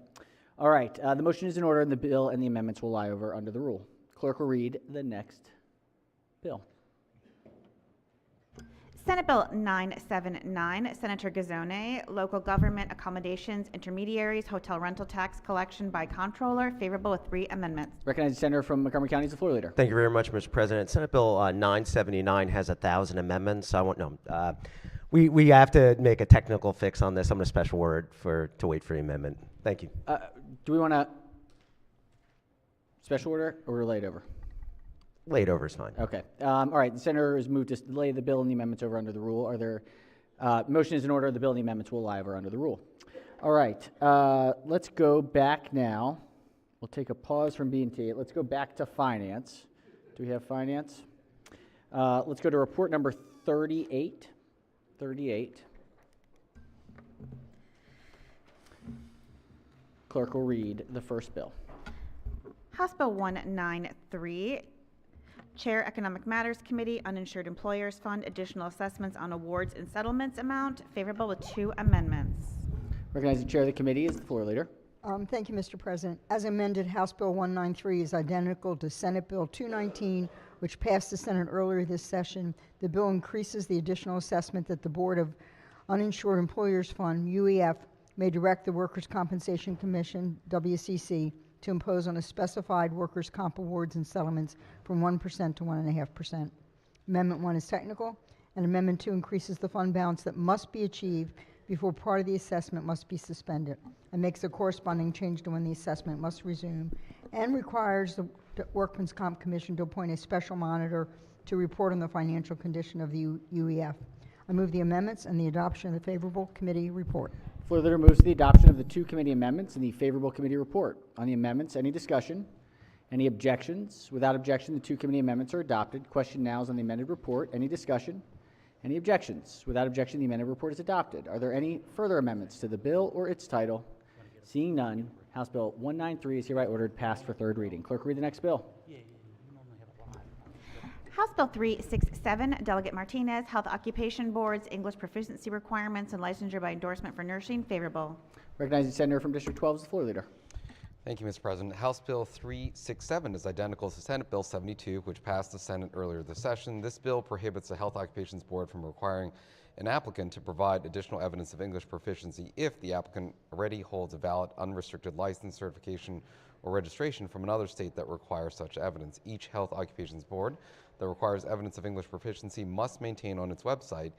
All right. The motion is in order, and the bill and the amendments will lie over under the rule. Clerk will read the next bill. Senate Bill 979, Senator Gazzone, Local Government Accommodations Intermediaries Hotel Rental Tax Collection by Comptroller, favorable with 3 amendments. Recognize the senator from Montgomery County as the floor leader. Thank you very much, Mr. President. Senate Bill 979 has 1,000 amendments. We have to make a technical fix on this. I'm going to special word to wait for the amendment. Thank you. Do we want to special order or lay it over? Laid over is fine. Okay. All right. The senator has moved to lay the bill and the amendments over under the rule. Are there motion is in order? The bill and the amendments will lie over under the rule. All right. Let's go back now. We'll take a pause from B&T. Let's go back to finance. Do we have finance? Let's go to report number 38. 38. Clerk will read the first bill. House Bill 193, Chair Economic Matters Committee, Uninsured Employers Fund, Additional Assessments on Awards and Settlements Amount, favorable with 2 amendments. Recognizing Chair of the Committee is the floor leader. Thank you, Mr. President. As amended, House Bill 193 is identical to Senate Bill 219, which passed the Senate earlier this session. The bill increases the additional assessment that the Board of Uninsured Employers Fund, UEF, may direct the Workers' Compensation Commission, WCC, to impose on a specified workers' comp awards and settlements from 1% to 1.5%. Amendment 1 is technical, and Amendment 2 increases the fund balance that must be achieved before part of the assessment must be suspended, and makes a corresponding change to when the assessment must resume, and requires the Workmen's Comp Commission to appoint a special monitor to report on the financial condition of the UEF. I move the amendments and the adoption of the favorable committee report. Floor leader moves to the adoption of the 2 committee amendments and the favorable committee report. On the amendments, any discussion? Any objections? Without objection, the 2 committee amendments are adopted. Question now is on the amended report. Any discussion? Any objections? Without objection, the amended report is adopted. Are there any further amendments to the bill or its title? Seeing none, House Bill 193 is hereby ordered passed for 3rd reading. Clerk, read the next bill. House Bill 367, Delegate Martinez, Health Occupation Boards, English Proficiency Requirements and Licensure by Endorsement for Nursing, favorable. Recognizing the senator from District 12 is the floor leader. Thank you, Mr. President. House Bill 367 is identical to Senate Bill 72, which passed the Senate earlier this session. This bill prohibits the Health Occupations Board from requiring an applicant to provide additional evidence of English proficiency if the applicant already holds a valid unrestricted license, certification, or registration from another state that requires such evidence. Each Health Occupations Board that requires evidence of English proficiency must maintain on its website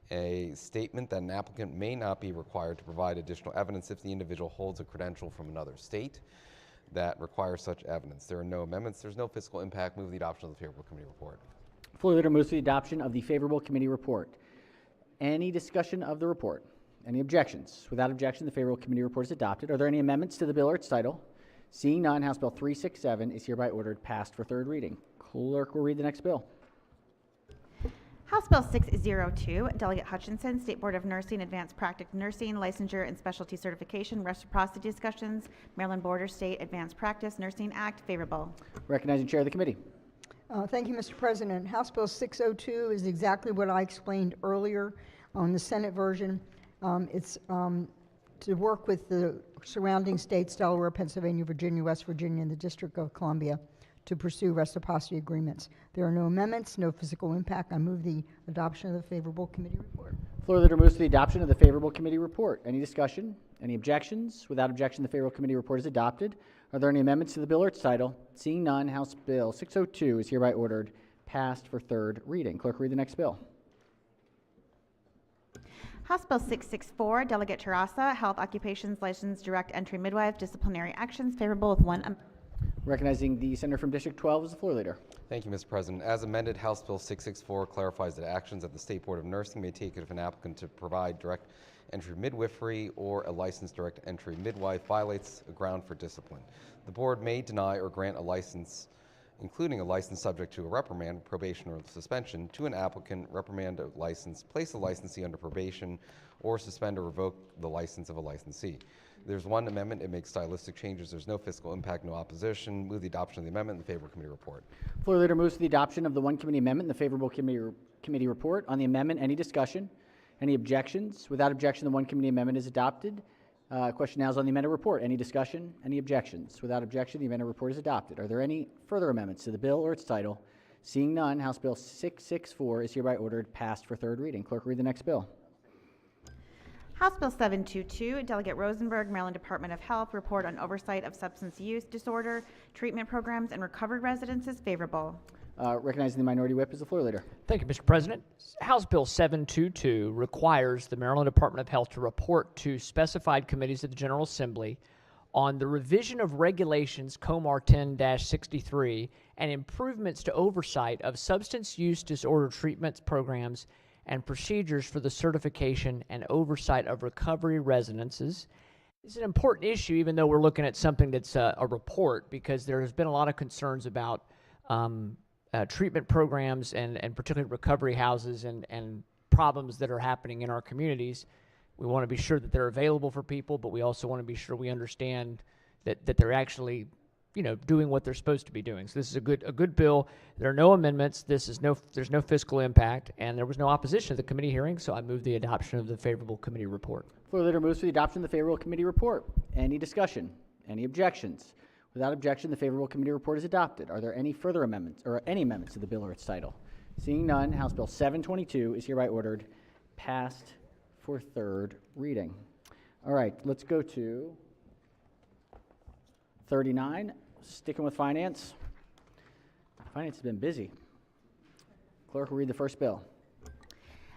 a statement that an applicant may not be required to provide additional evidence if the individual holds a credential from another state that requires such evidence. There are no amendments. There's no fiscal impact. Move the adoption of the favorable committee report. Floor leader moves to the adoption of the favorable committee report. Any discussion of the report? Any objections? Without objection, the favorable committee report is adopted. Are there any amendments to the bill or its title? Seeing none, House Bill 367 is hereby ordered passed for 3rd reading. Clerk will read the next bill. House Bill 602, Delegate Hutchinson, State Board of Nursing, Advanced Practice Nursing, Licensure and Specialty Certification, Reciprocity Discussions, Maryland Border State Advanced Practice Nursing Act, favorable. Recognizing Chair of the Committee. Thank you, Mr. President. House Bill 602 is exactly what I explained earlier on the Senate version. It's to work with the surrounding states, Delaware, Pennsylvania, Virginia, West Virginia, and the District of Columbia, to pursue reciprocity agreements. There are no amendments, no physical impact. I move the adoption of the favorable committee report. Floor leader moves to the adoption of the favorable committee report. Any discussion? Any objections? Without objection, the favorable committee report is adopted. Are there any amendments to the bill or its title? Seeing none, House Bill 602 is hereby ordered passed for third reading. Clerk, read the next bill. House Bill 664, Delegate Terrassa, Health Occupations License Direct Entry Midwife, Disciplinary Actions, favorable with one. Recognizing the senator from District 12 as the floor leader. Thank you, Mr. President. As amended, House Bill 664 clarifies that actions that the State Board of Nursing may take if an applicant to provide direct entry midwifery or a licensed direct entry midwife violates a ground for discipline. The board may deny or grant a license, including a license subject to a reprimand, probation, or suspension, to an applicant, reprimand a license, place a licensee under probation, or suspend or revoke the license of a licensee. There's one amendment. It makes stylistic changes. There's no fiscal impact, no opposition. Move the adoption of the amendment in the favorable committee report. Floor leader moves to the adoption of the one committee amendment in the favorable committee report. On the amendment, any discussion? Any objections? Without objection, the one committee amendment is adopted. Question now is on the amended report. Any discussion? Any objections? Without objection, the amended report is adopted. Are there any further amendments to the bill or its title? Seeing none, House Bill 664 is hereby ordered passed for third reading. Clerk, read the next bill. House Bill 722, Delegate Rosenberg, Maryland Department of Health, report on oversight of substance use disorder treatment programs and recovered residences, favorable. Recognizing the minority whip as the floor leader. Thank you, Mr. President. House Bill 722 requires the Maryland Department of Health to report to specified committees of the General Assembly on the revision of regulations COMAR 10-63 and improvements to oversight of substance use disorder treatments programs and procedures for the certification and oversight of recovery residences. It's an important issue, even though we're looking at something that's a report, because there has been a lot of concerns about treatment programs and particularly recovery houses and problems that are happening in our communities. We want to be sure that they're available for people, but we also want to be sure we understand that they're actually, doing what they're supposed to be doing. So this is a good bill. There are no amendments. There's no fiscal impact, and there was no opposition at the committee hearing, so I move the adoption of the favorable committee report. Floor leader moves for the adoption of the favorable committee report. Any discussion? Any objections? Without objection, the favorable committee report is adopted. Are there any further amendments or any amendments to the bill or its title? Seeing none, House Bill 722 is hereby ordered passed for third reading. All right, let's go to 39, sticking with finance. Finance has been busy. Clerk will read the first bill.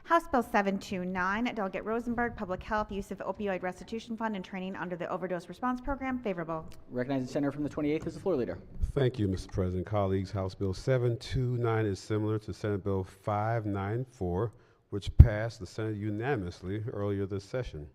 House Bill 729, Delegate Rosenberg, Public Health, Use of Opioid Restitution Fund and Training under the Overdose Response Program, favorable. Recognizing the senator from the 28th as the floor leader. Thank you, Mr. President. Colleagues, House Bill 729 is similar to Senate Bill 594, which passed the Senate unanimously earlier this session.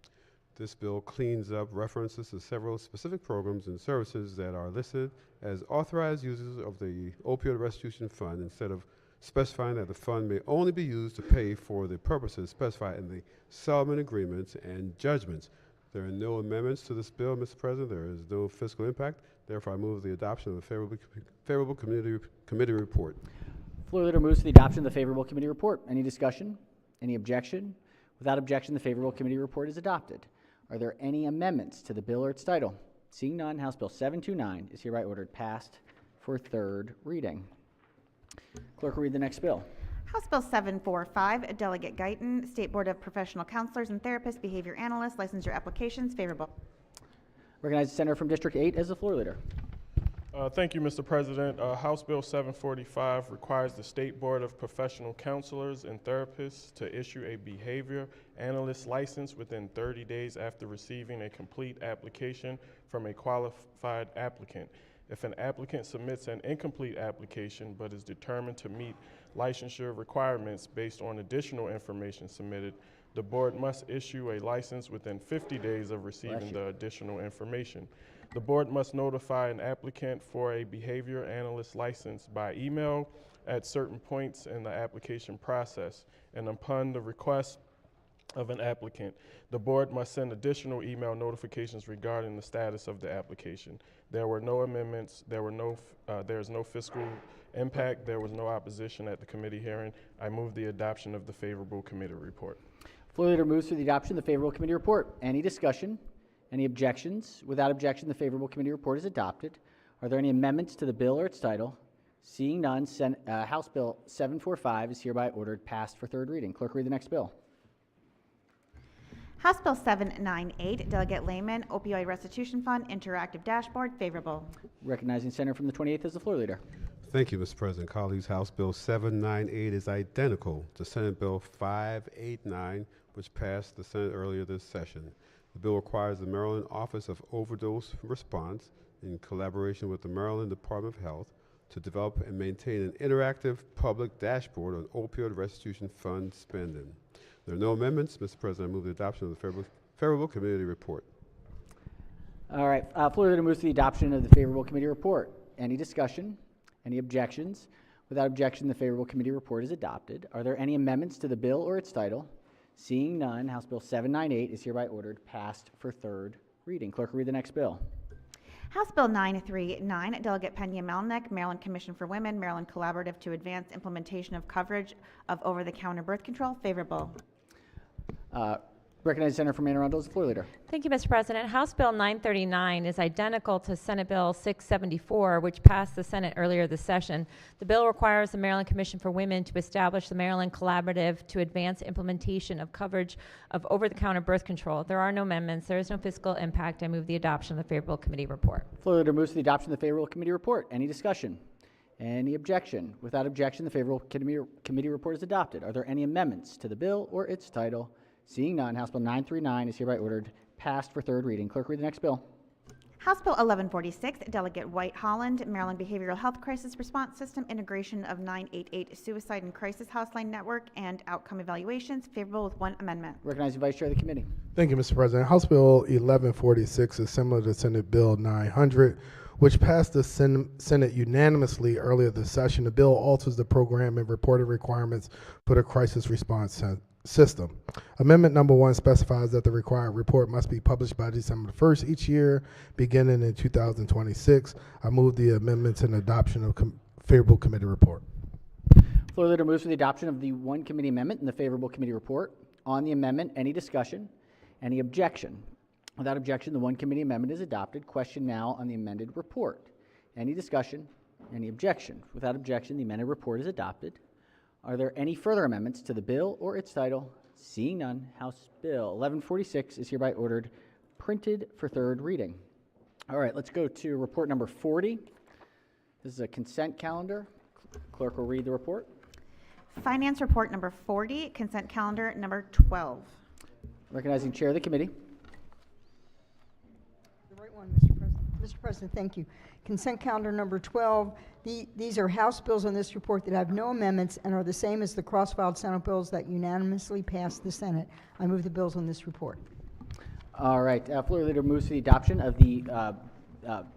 This bill cleans up references to several specific programs and services that are listed as authorized users of the Opioid Restitution Fund instead of specifying that the fund may only be used to pay for the purposes specified in the settlement agreements and judgments. There are no amendments to this bill, Mr. President. There is no fiscal impact. Therefore, I move the adoption of the favorable committee report. Floor leader moves to the adoption of the favorable committee report. Any discussion? Any objection? Without objection, the favorable committee report is adopted. Are there any amendments to the bill or its title? Seeing none, House Bill 729 is hereby ordered passed for third reading. Clerk will read the next bill. House Bill 745, Delegate Guyton, State Board of Professional Counselors and Therapists, Behavior Analysts, Licensure Applications, favorable. Recognize the senator from District 8 as the floor leader. Thank you, Mr. President. House Bill 745 requires the State Board of Professional Counselors and Therapists to issue a behavior analyst license within 30 days after receiving a complete application from a qualified applicant. If an applicant submits an incomplete application but is determined to meet licensure requirements based on additional information submitted, the board must issue a license within 50 days of receiving the additional information. The board must notify an applicant for a behavior analyst license by email at certain points in the application process, and upon the request of an applicant, the board must send additional email notifications regarding the status of the application. There were no amendments. There is no fiscal impact. There was no opposition at the committee hearing. I move the adoption of the favorable committee report. Floor leader moves for the adoption of the favorable committee report. Any discussion? Any objections? Without objection, the favorable committee report is adopted. Are there any amendments to the bill or its title? Seeing none, House Bill 745 is hereby ordered passed for third reading. Clerk, read the next bill. House Bill 798, Delegate Lehman, Opioid Restitution Fund, Interactive Dashboard, favorable. Recognizing Senator from the 28th as the floor leader. Thank you, Mr. President. Colleagues, House Bill 798 is identical to Senate Bill 589, which passed the Senate earlier this session. The bill requires the Maryland Office of Overdose Response, in collaboration with the Maryland Department of Health, to develop and maintain an interactive public dashboard on opioid restitution fund spending. There are no amendments. Mr. President, I move the adoption of the favorable committee report. All right, floor leader moves to the adoption of the favorable committee report. Any discussion? Any objections? Without objection, the favorable committee report is adopted. Are there any amendments to the bill or its title? Seeing none, House Bill 798 is hereby ordered passed for third reading. Clerk, read the next bill. House Bill 939, Delegate Pena Melnick, Maryland Commission for Women, Maryland Collaborative to Advance Implementation of Coverage of Over-the-Counter Birth Control, favorable. Recognize the Senator from Anne Arundel as the floor leader. Thank you, Mr. President. House Bill 939 is identical to Senate Bill 674, which passed the Senate earlier this session. The bill requires the Maryland Commission for Women to establish the Maryland Collaborative to advance implementation of coverage of over-the-counter birth control. There are no amendments. There is no fiscal impact. I move the adoption of the favorable committee report. Floor leader moves to the adoption of the favorable committee report. Any discussion? Any objection? Without objection, the favorable committee report is adopted. Are there any amendments to the bill or its title? Seeing none, House Bill 939 is hereby ordered passed for third reading. Clerk, read the next bill. House Bill 1146, Delegate White Holland, Maryland Behavioral Health Crisis Response System, Integration of 988 Suicide and Crisis Houseline Network, and Outcome Evaluations, favorable with one amendment. Recognizing Vice Chair of the committee. Thank you, Mr. President. House Bill 1146 is similar to Senate Bill 900, which passed the Senate unanimously earlier this session. The bill alters the program and reporting requirements for the crisis response system. Amendment number 1 specifies that the required report must be published by December 1st each year, beginning in 2026. I move the amendments and adoption of favorable committee report. Floor leader moves for the adoption of the one committee amendment and the favorable committee report. On the amendment, any discussion? Any objection? Without objection, the one committee amendment is adopted. Question now on the amended report. Any discussion? Any objection? Without objection, the amended report is adopted. Are there any further amendments to the bill or its title? Seeing none, House Bill 1146 is hereby ordered printed for third reading. All right, let's go to report number 40. This is a consent calendar. Clerk will read the report. Finance report number 40, consent calendar number 12. Recognizing Chair of the committee. The right one, Mr. President. Mr. President, thank you. Consent calendar number 12. These are House bills on this report that have no amendments and are the same as the cross-filed Senate bills that unanimously passed the Senate. I move the bills on this report. All right, floor leader moves to the adoption of the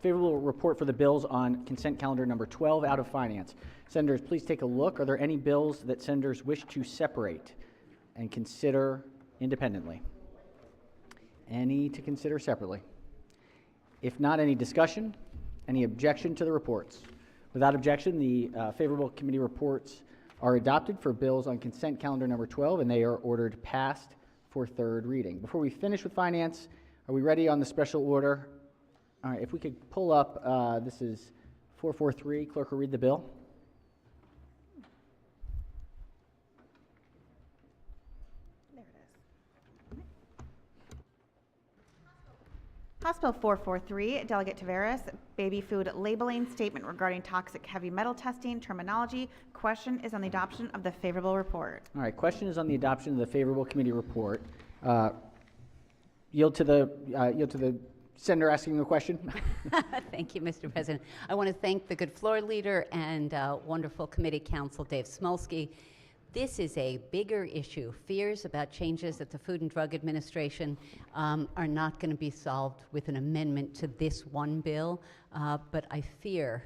favorable report for the bills on consent calendar number 12 out of finance. Senators, please take a look. Are there any bills that senators wish to separate and consider independently? Any to consider separately? If not, any discussion? Any objection to the reports? Without objection, the favorable committee reports are adopted for bills on consent calendar number 12, and they are ordered passed for third reading. Before we finish with finance, are we ready on the special order? All right, if we could pull up, this is 443. Clerk will read the bill. House Bill 443, Delegate Taveras, baby food labeling statement regarding toxic heavy metal testing terminology. Question is on the adoption of the favorable report. All right, question is on the adoption of the favorable committee report. Yield to the senator asking the question. Thank you, Mr. President. I want to thank the good floor leader and wonderful committee counsel, Dave Smolsky. This is a bigger issue. Fears about changes at the Food and Drug Administration are not going to be solved with an amendment to this one bill, but I fear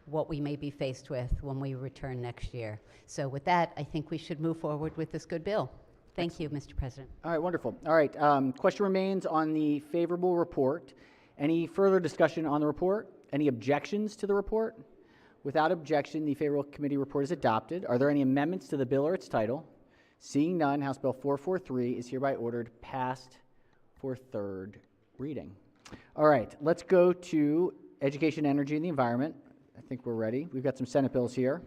what we may be faced with when we return next year. So with that, I think we should move forward with this good bill. Thank you, Mr. President. All right, wonderful. All right, question remains on the favorable report. Any further discussion on the report? Any objections to the report? Without objection, the favorable committee report is adopted. Are there any amendments to the bill or its title? Seeing none, House Bill 443 is hereby ordered passed for third reading. All right, let's go to Education, Energy, and the Environment. I think we're ready. We've got some Senate bills here.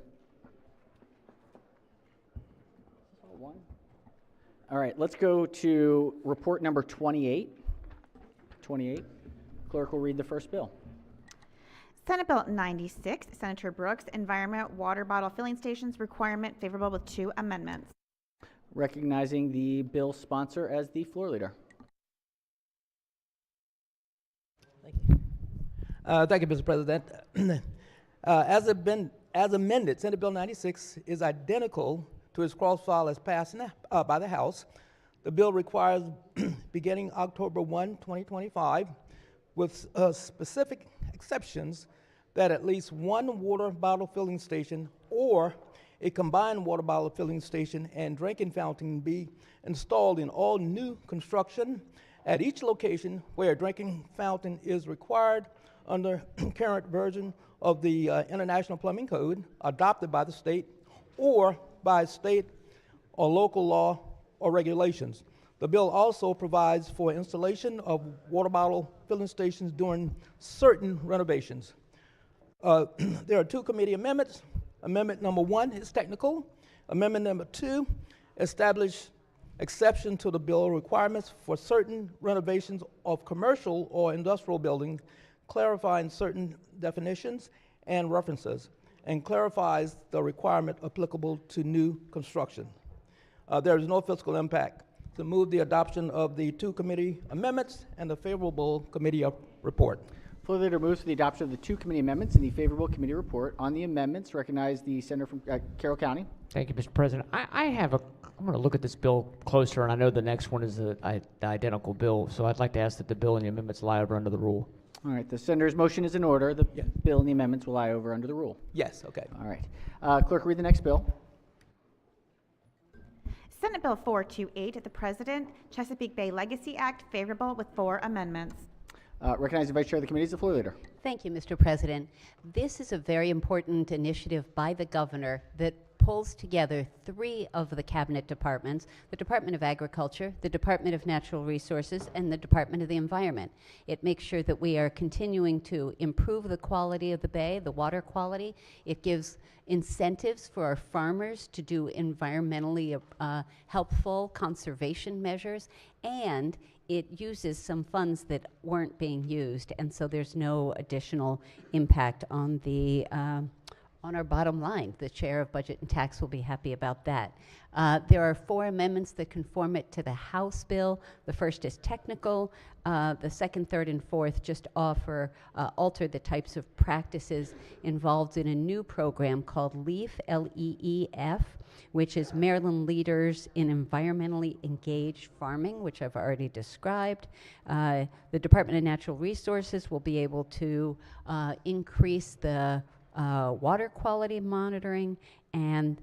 All right, let's go to report number 28. Clerk will read the first bill. Senate Bill 96, Senator Brooks, Environment Water Bottle Filling Stations Requirement, favorable with 2 amendments. Recognizing the bill sponsor as the floor leader. Thank you, Mr. President. As amended, Senate Bill 96 is identical to its cross-file as passed by the House. The bill requires, beginning October 1, 2025, with specific exceptions, that at least one water bottle filling station or a combined water bottle filling station and drinking fountain be installed in all new construction at each location where a drinking fountain is required under current version of the International Plumbing Code adopted by the state or by state or local law or regulations. The bill also provides for installation of water bottle filling stations during certain renovations. There are 2 committee amendments. Amendment number 1 is technical. Amendment number 2 establishes exception to the bill requirements for certain renovations of commercial or industrial buildings, clarifying certain definitions and references, and clarifies the requirement applicable to new construction. There is no fiscal impact. To move the adoption of the 2 committee amendments and the favorable committee report. Floor leader moves for the adoption of the 2 committee amendments and the favorable committee report. On the amendments, recognize the senator from Carroll County. Thank you, Mr. President. I'm going to look at this bill closer, and I know the next one is the identical bill, so I'd like to ask that the bill and the amendments lie over under the rule. All right, the senator's motion is in order. The bill and the amendments will lie over under the rule. Yes, okay. All right. Clerk, read the next bill. Senate Bill 428, the President, Chesapeake Bay Legacy Act, favorable with 4 amendments. Recognize the Vice Chair of the Committee as the floor leader. Thank you, Mr. President. This is a very important initiative by the governor that pulls together 3 of the cabinet departments, the Department of Agriculture, the Department of Natural Resources, and the Department of the Environment. It makes sure that we are continuing to improve the quality of the bay, the water quality. It gives incentives for our farmers to do environmentally helpful conservation measures, and it uses some funds that weren't being used, and so there's no additional impact on the on our bottom line. The Chair of Budget and Tax will be happy about that. There are 4 amendments that conform it to the House bill. The first is technical. The second, third, and fourth just alter the types of practices involved in a new program called LEAF, L-E-E-F, which is Maryland Leaders in Environmentally Engaged Farming, which I've already described. The Department of Natural Resources will be able to increase the water quality monitoring, and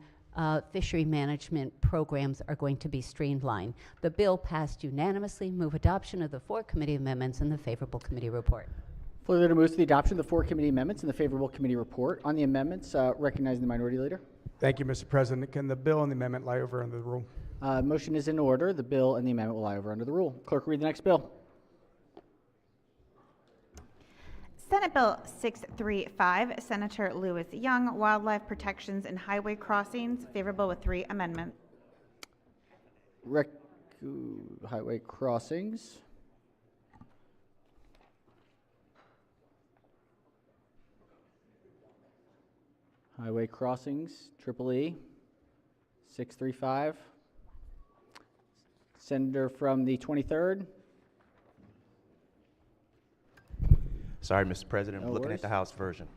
fishery management programs are going to be streamlined. The bill passed unanimously. Move adoption of the 4 committee amendments and the favorable committee report. Floor leader moves to the adoption of the 4 committee amendments and the favorable committee report. On the amendments, recognizing the minority leader. Thank you, Mr. President. Can the bill and the amendment lie over under the rule? Motion is in order. The bill and the amendment will lie over under the rule. Clerk, read the next bill. Senate Bill 635, Senator Lewis Young, Wildlife Protections and Highway Crossings, favorable with 3 amendments. Highway crossings. Highway crossings, Triple E, 635. Senator from the 23rd. Sorry, Mr. President, I'm No looking worries. at the House version.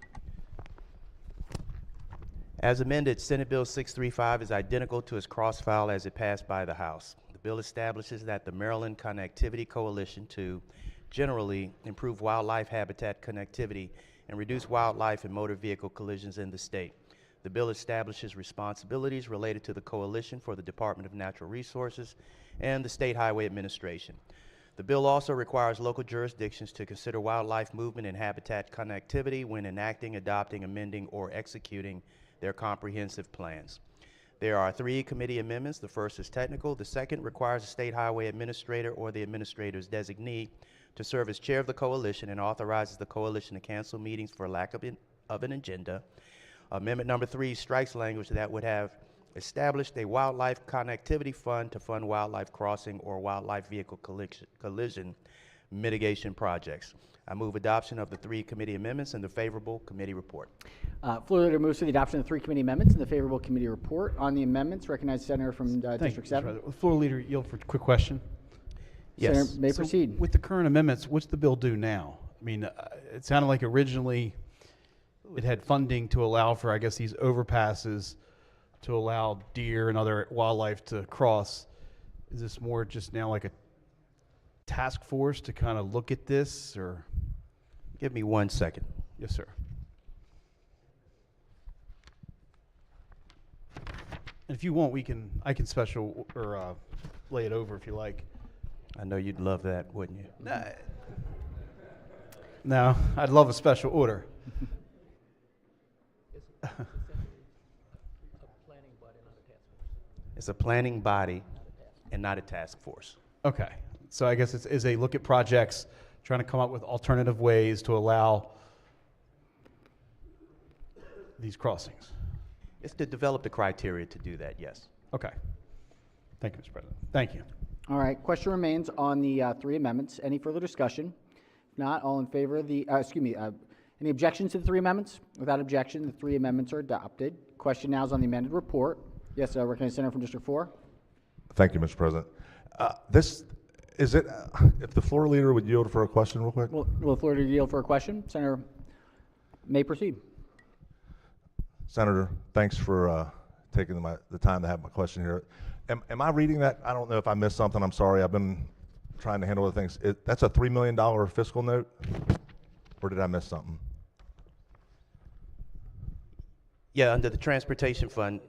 As amended, Senate Bill 635 is identical to its cross-file as it passed by the House. The bill establishes that the Maryland Connectivity Coalition to generally improve wildlife habitat connectivity and reduce wildlife and motor vehicle collisions in the state. The bill establishes responsibilities related to the coalition for the Department of Natural Resources and the State Highway Administration. The bill also requires local jurisdictions to consider wildlife movement and habitat connectivity when enacting, adopting, amending, or executing their comprehensive plans. There are 3 committee amendments. The first is technical. The second requires the state highway administrator or the administrator's designee to serve as chair of the coalition and authorizes the coalition to cancel meetings for lack of an agenda. Amendment number 3 strikes language that would have established a wildlife connectivity fund to fund wildlife crossing or wildlife vehicle collision mitigation projects. I move adoption of the 3 committee amendments and the favorable committee report. Floor Leader moves for the adoption of the 3 committee amendments and the favorable committee report. On the amendments, recognize Senator from District 7. Floor Leader, yield for a quick question. Yes. Senator may proceed. With the current amendments, what's the bill do now? I mean, it sounded like originally it had funding to allow for, I guess, these overpasses to allow deer and other wildlife to cross. Is this more just now like a task force to kind of look at this, or? Give me 1 second. Yes, sir. And if you want, I can special or lay it over if you like. I know you'd love that, wouldn't you? No, I'd love a special order. It's a planning body and not a task force. Okay, so I guess it's a look at projects, trying to come up with alternative ways to allow these crossings. It's to develop the criteria to do that, yes. Okay. Thank you, Mr. President. Thank you. All right, question remains on the 3 amendments. Any further discussion? If not, all in favor of the, any objections to the 3 amendments? Without objection, the 3 amendments are adopted. Question now is on the amended report. Yes, recognize Senator from District 4. Thank you, Mr. President. If the floor leader would yield for a question real quick? Will the floor leader yield for a question? Senator may proceed. Senator, thanks for taking the time to have my question here. Am I reading that? I don't know if I missed something. I'm sorry. I've been trying to handle other things. That's a $3 million fiscal note? Or did I miss something? Yeah, under the transportation fund,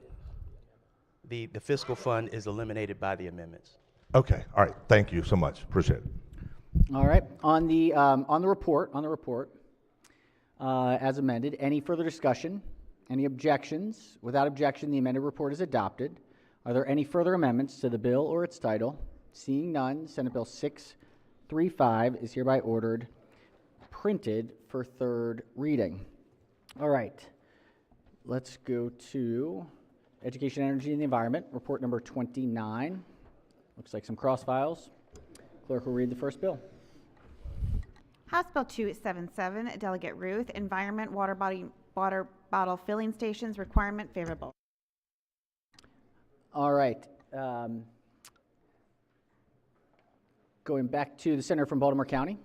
the fiscal fund is eliminated by the amendments. Okay. All right. Thank you so much. Appreciate it. All right. On the report, as amended, any further discussion? Any objections? Without objection, the amended report is adopted. Are there any further amendments to the bill or its title? Seeing none, Senate Bill 635 is hereby ordered printed for 3rd reading. All right. Let's go to Education, Energy, and the Environment, report number 29. Looks like some cross files. Clerk will read the first bill. House Bill 277, Delegate Ruth, Environment Water Bottle Filling Stations Requirement Favorable. All right. Going back to the Senator from Baltimore County.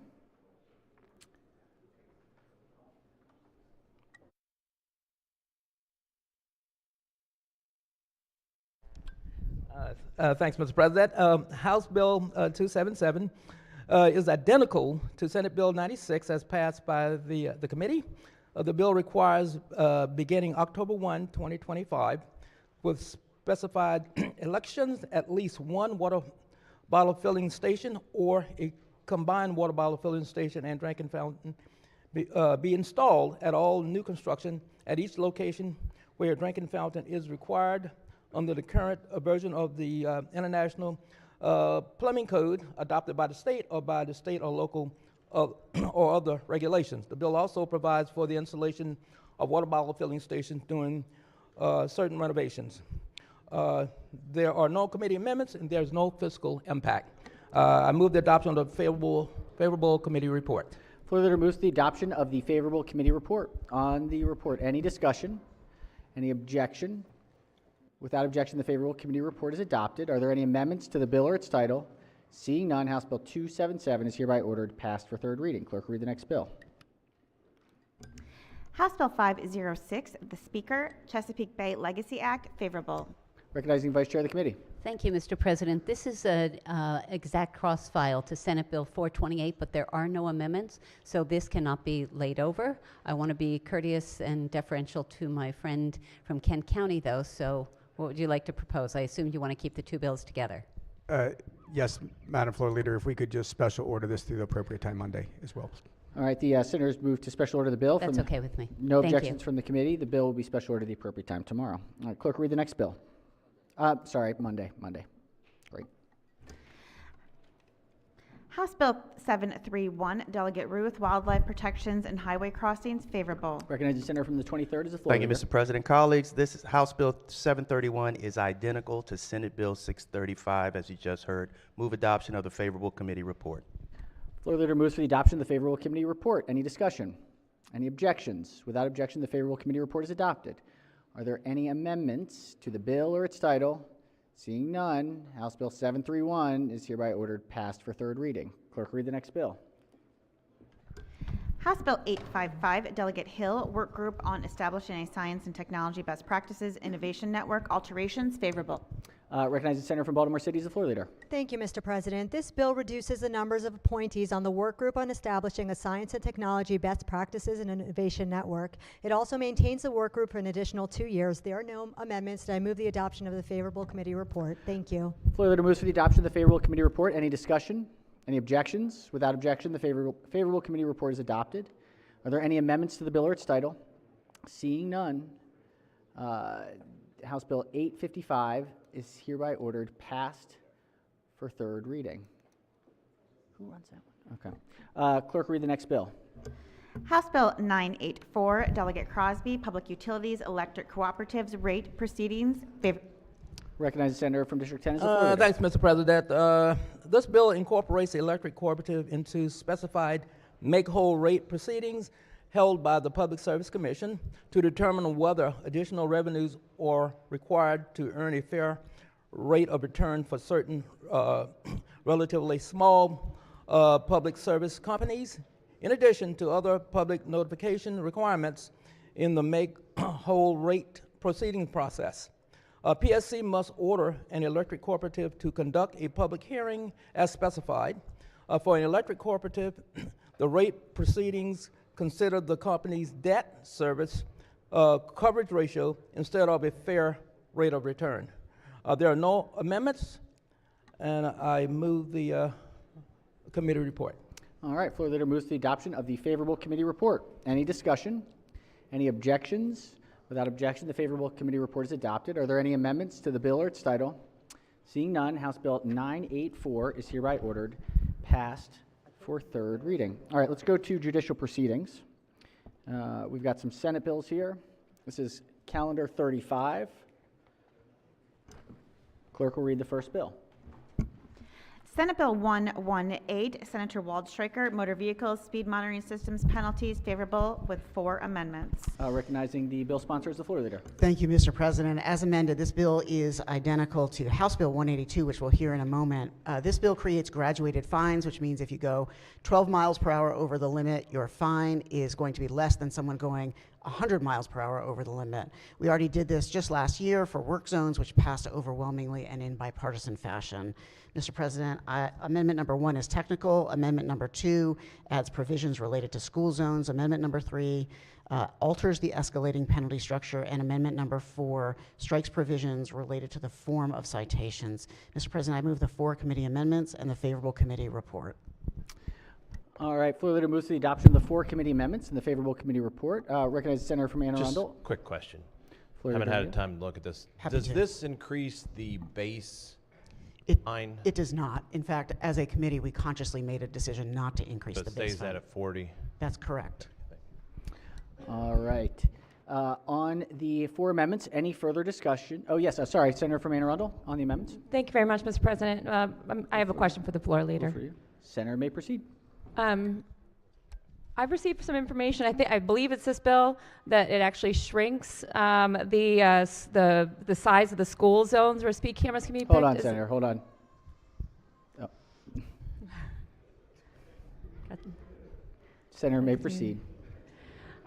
Thanks, Mr. President. House Bill 277 is identical to Senate Bill 96 as passed by the committee. The bill requires, beginning October 1, 2025, with specified elections, at least 1 water bottle filling station or a combined water bottle filling station and drinking fountain be installed at all new construction at each location where a drinking fountain is required under the current version of the International Plumbing Code adopted by the state or local or other regulations. The bill also provides for the installation of water bottle filling stations during certain renovations. There are no committee amendments and there's no fiscal impact. I move the adoption of the favorable committee report. Floor Leader moves the adoption of the favorable committee report. On the report, any discussion? Any objection? Without objection, the favorable committee report is adopted. Are there any amendments to the bill or its title? Seeing none, House Bill 277 is hereby ordered passed for 3rd reading. Clerk will read the next bill. House Bill 506, the Speaker, Chesapeake Bay Legacy Act, favorable. Recognizing Vice Chair of the committee. Thank you, Mr. President. This is an exact cross file to Senate Bill 428, but there are no amendments, so this cannot be laid over. I want to be courteous and deferential to my friend from Kent County, though, so what would you like to propose? I assume you want to keep the 2 bills together. Yes, Madam Floor Leader, if we could just special order this through the appropriate time Monday as well. All right, the senators moved to special order the bill. That's from okay with me. No Thank you. objections from the committee. The bill will be special order the appropriate time tomorrow. All right, clerk, read the next bill. Sorry, Monday. Great. House Bill 731, Delegate Ruth, Wildlife Protections and Highway Crossings, favorable. Recognize the senator from the 23rd as the floor Thank you, leader. Mr. President. Colleagues, this is House Bill 731 is identical to Senate Bill 635, as you just heard. Move adoption of the favorable committee report. Floor leader moves for the adoption of the favorable committee report. Any discussion? Any objections? Without objection, the favorable committee report is adopted. Are there any amendments to the bill or its title? Seeing none, House Bill 731 is hereby ordered passed for third reading. Clerk, read the next bill. House Bill 855, Delegate Hill, Work Group on Establishing a Science and Technology Best Practices Innovation Network, alterations, favorable. Recognize the senator from Baltimore City as the floor leader. Thank you, Mr. President. This bill reduces the numbers of appointees on the work group on establishing a science and technology best practices and innovation network. It also maintains the work group for an additional 2 years. There are no amendments, and I move the adoption of the favorable committee report. Thank you. Floor leader moves for the adoption of the favorable committee report. Any discussion? Any objections? Without objection, the favorable committee report is adopted. Are there any amendments to the bill or its title? Seeing none, House Bill 855 is hereby ordered passed for third reading. Who runs that one? Okay. Clerk, read the next bill. House Bill 984, Delegate Crosby, Public Utilities, Electric Cooperatives, Rate Proceedings, Recognize the senator from District 10 as the floor leader. Thanks, Mr. President. This bill incorporates the electric cooperative into specified make-whole rate proceedings held by the Public Service Commission to determine whether additional revenues are required to earn a fair rate of return for certain relatively small public service companies, in addition to other public notification requirements in the make-whole rate proceeding process. PSC must order an electric cooperative to conduct a public hearing as specified. For an electric cooperative, the rate proceedings consider the company's debt service coverage ratio instead of a fair rate of return. There are no amendments, and I move the committee report. All right, floor leader moves to the adoption of the favorable committee report. Any discussion? Any objections? Without objection, the favorable committee report is adopted. Are there any amendments to the bill or its title? Seeing none, House Bill 984 is hereby ordered passed for third reading. All right, let's go to judicial proceedings. We've got some Senate bills here. This is calendar 35. Clerk will read the first bill. Senate Bill 118, Senator Waldstreicher, Motor Vehicles, Speed Monitoring Systems Penalties, favorable with 4 amendments. Recognizing the bill sponsor as the floor leader. Thank you, Mr. President. As amended, this bill is identical to House Bill 182, which we'll hear in a moment. This bill creates graduated fines, which means if you go 12 miles per hour over the limit, your fine is going to be less than someone going 100 miles per hour over the limit. We already did this just last year for work zones, which passed overwhelmingly and in bipartisan fashion. Mr. President, amendment number 1 is technical. Amendment number 2 adds provisions related to school zones. Amendment number 3 alters the escalating penalty structure. And amendment number 4 strikes provisions related to the form of citations. Mr. President, I move the 4 committee amendments and the favorable committee report. All right, floor leader moves to the adoption of the 4 committee amendments and the favorable committee report. Recognize the senator from Anne Arundel. Just quick question. Floor Haven't leader had time to look at this. Happy Does to. this increase the base fine? It does not. In fact, as a committee, we consciously made a decision not to increase So it the base stays fine. at 40? That's correct. All right. On the 4 amendments, any further discussion? Oh, yes, sorry, Senator from Anne Arundel on the amendments. Thank you very much, Mr. President. I have a question for the floor leader. For you. Senator may proceed. I've received some information. I believe it's this bill that it actually shrinks the size of the school zones where speed cameras can be picked. Hold on, Senator, hold on. Oh. Senator may proceed.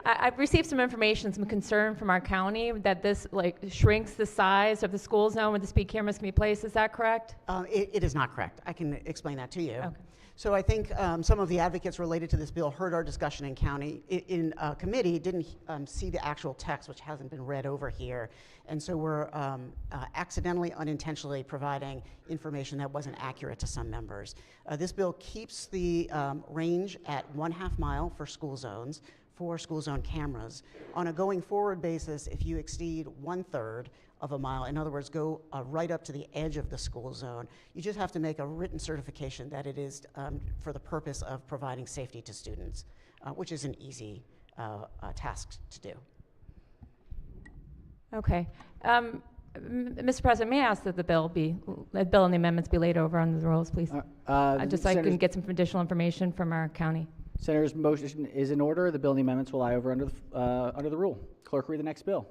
I've received some information, some concern from our county that this shrinks the size of the school zone where the speed cameras can be placed. Is that correct? It is not correct. I can explain that to you. Okay. So I think some of the advocates related to this bill heard our discussion in committee, didn't see the actual text, which hasn't been read over here. And so we're accidentally, unintentionally providing information that wasn't accurate to some members. This bill keeps the range at 1/2 mile for school zones, for school zone cameras. On a going forward basis, if you exceed 1/3 of a mile, in other words, go right up to the edge of the school zone, you just have to make a written certification that it is for the purpose of providing safety to students, which is an easy task to do. Okay. Mr. President, may I ask that the bill and the amendments be laid over on the rolls, please? Just so I can get some additional information from our county. Senator's motion is in order. The bill and the amendments will lie over under the rule. Clerk, read the next bill.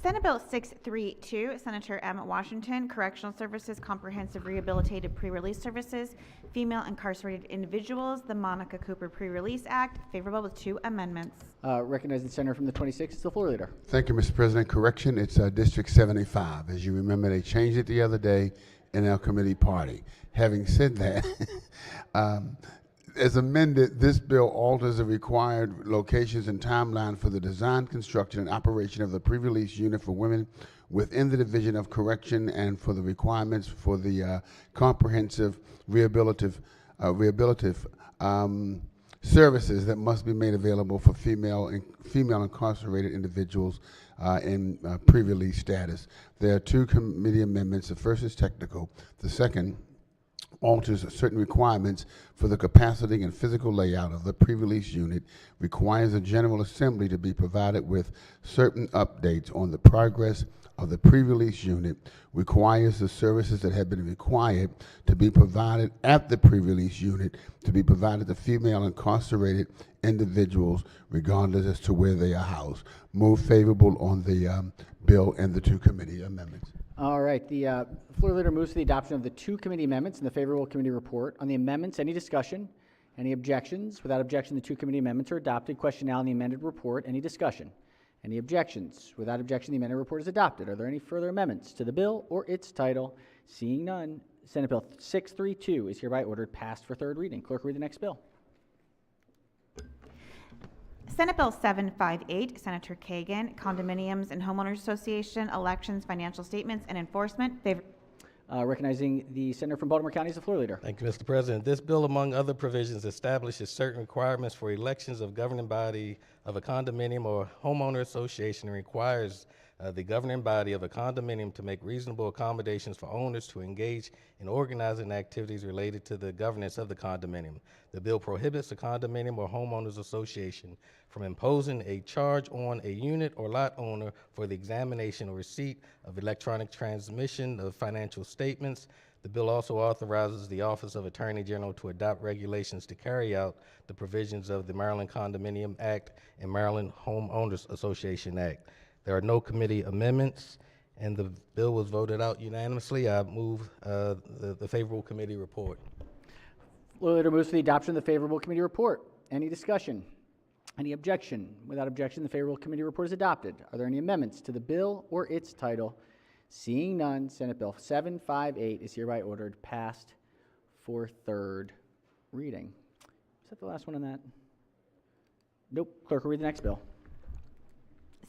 Senate Bill 632, Senator M. Washington, Correctional Services, Comprehensive Rehabilitative Pre-Release Services, Female Incarcerated Individuals, the Monica Cooper Pre-Release Act, favorable with 2 amendments. Recognize the senator from the 26th is the floor leader. Thank you, Mr. President. Correction, it's District 75. As you remember, they changed it the other day in our committee party. Having said that, as amended, this bill alters the required locations and timeline for the design, construction, and operation of the pre-release unit for women within the Division of Correction and for the requirements for the comprehensive rehabilitative services that must be made available for female incarcerated individuals in pre-release status. There are 2 committee amendments. The first is technical. The second alters certain requirements for the capacity and physical layout of the pre-release unit, requires the General Assembly to be provided with certain updates on the progress of the pre-release unit, requires the services that have been required to be provided at the pre-release unit to be provided to female incarcerated individuals regardless as to where they are housed. Move favorable on the bill and the 2 committee amendments. All right, the floor leader moves to the adoption of the 2 committee amendments and the favorable committee report. On the amendments, any discussion? Any objections? Without objection, the 2 committee amendments are adopted. Question now on the amended report. Any discussion? Any objections? Without objection, the amended report is adopted. Are there any further amendments to the bill or its title? Seeing none, Senate Bill 632 is hereby ordered passed for 3rd reading. Clerk, read the next bill. Senate Bill 758, Senator Kagan, Condominiums and Homeowners Association, Elections, Financial Statements, and Enforcement. Recognizing the senator from Baltimore County as the floor leader. Thank you, Mr. President. This bill, among other provisions, establishes certain requirements for elections of governing body of a condominium or homeowner association and requires the governing body of a condominium to make reasonable accommodations for owners to engage in organizing activities related to the governance of the condominium. The bill prohibits the condominium or homeowners association from imposing a charge on a unit or lot owner for the examination or receipt of electronic transmission of financial statements. The bill also authorizes the Office of Attorney General to adopt regulations to carry out the provisions of the Maryland Condominium Act and Maryland Homeowners Association Act. There are no committee amendments, and the bill was voted out unanimously. I move the favorable committee report. Floor leader moves to the adoption of the favorable committee report. Any discussion? Any objection? Without objection, the favorable committee report is adopted. Are there any amendments to the bill or its title? Seeing none, Senate Bill 758 is hereby ordered passed for 3rd reading. Is that the last one on that? Nope. Clerk will read the next bill.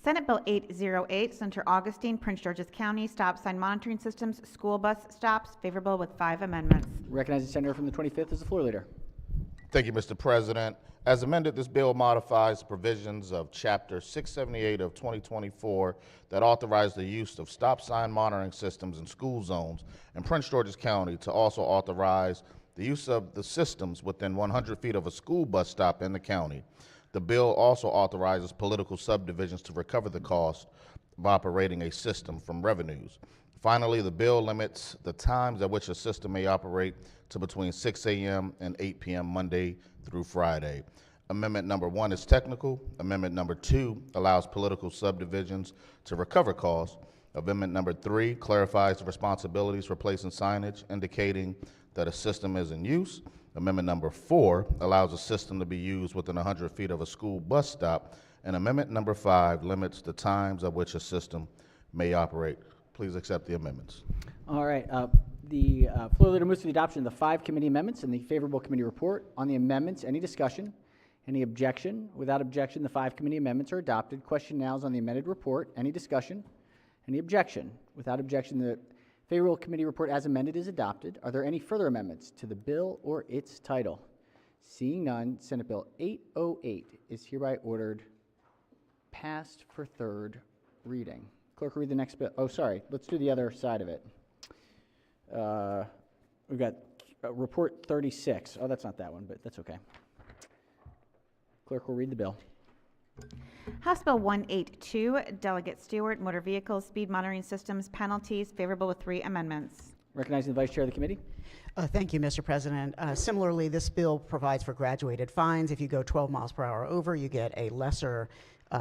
Senate Bill 808, Senator Augustine, Prince George's County, Stop Sign Monitoring Systems, School Bus Stops, favorable with 5 amendments. Recognizing the senator from the 25th as the floor leader. Thank you, Mr. President. As amended, this bill modifies the provisions of Chapter 678 of 2024 that authorize the use of stop sign monitoring systems in school zones in Prince George's County to also authorize the use of the systems within 100 feet of a school bus stop in the county. The bill also authorizes political subdivisions to recover the cost of operating a system from revenues. Finally, the bill limits the times at which a system may operate to between 6 a.m. and 8 p.m. Monday through Friday. Amendment number 1 is technical. Amendment number 2 allows political subdivisions to recover costs. Amendment number 3 clarifies the responsibilities for placing signage indicating that a system is in use. Amendment number 4 allows a system to be used within 100 feet of a school bus stop. And amendment number 5 limits the times at which a system may operate. Please accept the amendments. All right. The floor leader moves to the adoption of the 5 committee amendments and the favorable committee report. On the amendments, any discussion? Any objection? Without objection, the 5 committee amendments are adopted. Question now is on the amended report. Any discussion? Any objection? Without objection, the favorable committee report as amended is adopted. Are there any further amendments to the bill or its title? Seeing none, Senate Bill 808 is hereby ordered passed for third reading. Clerk, read the next bill. Oh, sorry. Let's do the other side of it. We've got Report 36. Oh, that's not that one, but that's okay. Clerk will read the bill. House Bill 182, Delegate Stewart, Motor Vehicles, Speed Monitoring Systems, Penalties, favorable with 3 amendments. Recognizing the Vice Chair of the Committee. Thank you, Mr. President. Similarly, this bill provides for graduated fines. If you go 12 miles per hour over, you get a lesser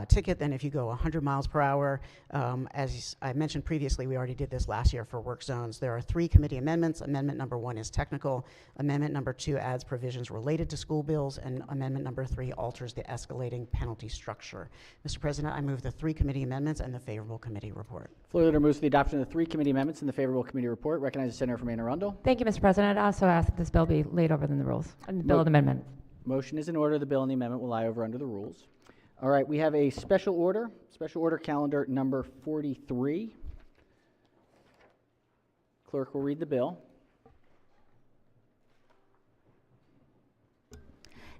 ticket than if you go 100 miles per hour. As I mentioned previously, we already did this last year for work zones. There are 3 committee amendments. Amendment number 1 is technical. Amendment number 2 adds provisions related to school bills, and amendment number 3 alters the escalating penalty structure. Mr. President, I move the 3 committee amendments and the favorable committee report. Floor leader moves to the adoption of the 3 committee amendments and the favorable committee report. Recognizes Senator from Anne Arundel. Thank you, Mr. President. I also ask that this bill be laid over in the rules, and the bill and amendment. Motion is in order. The bill and the amendment will lie over under the rules. All right, we have a special order calendar number 43. Clerk will read the bill.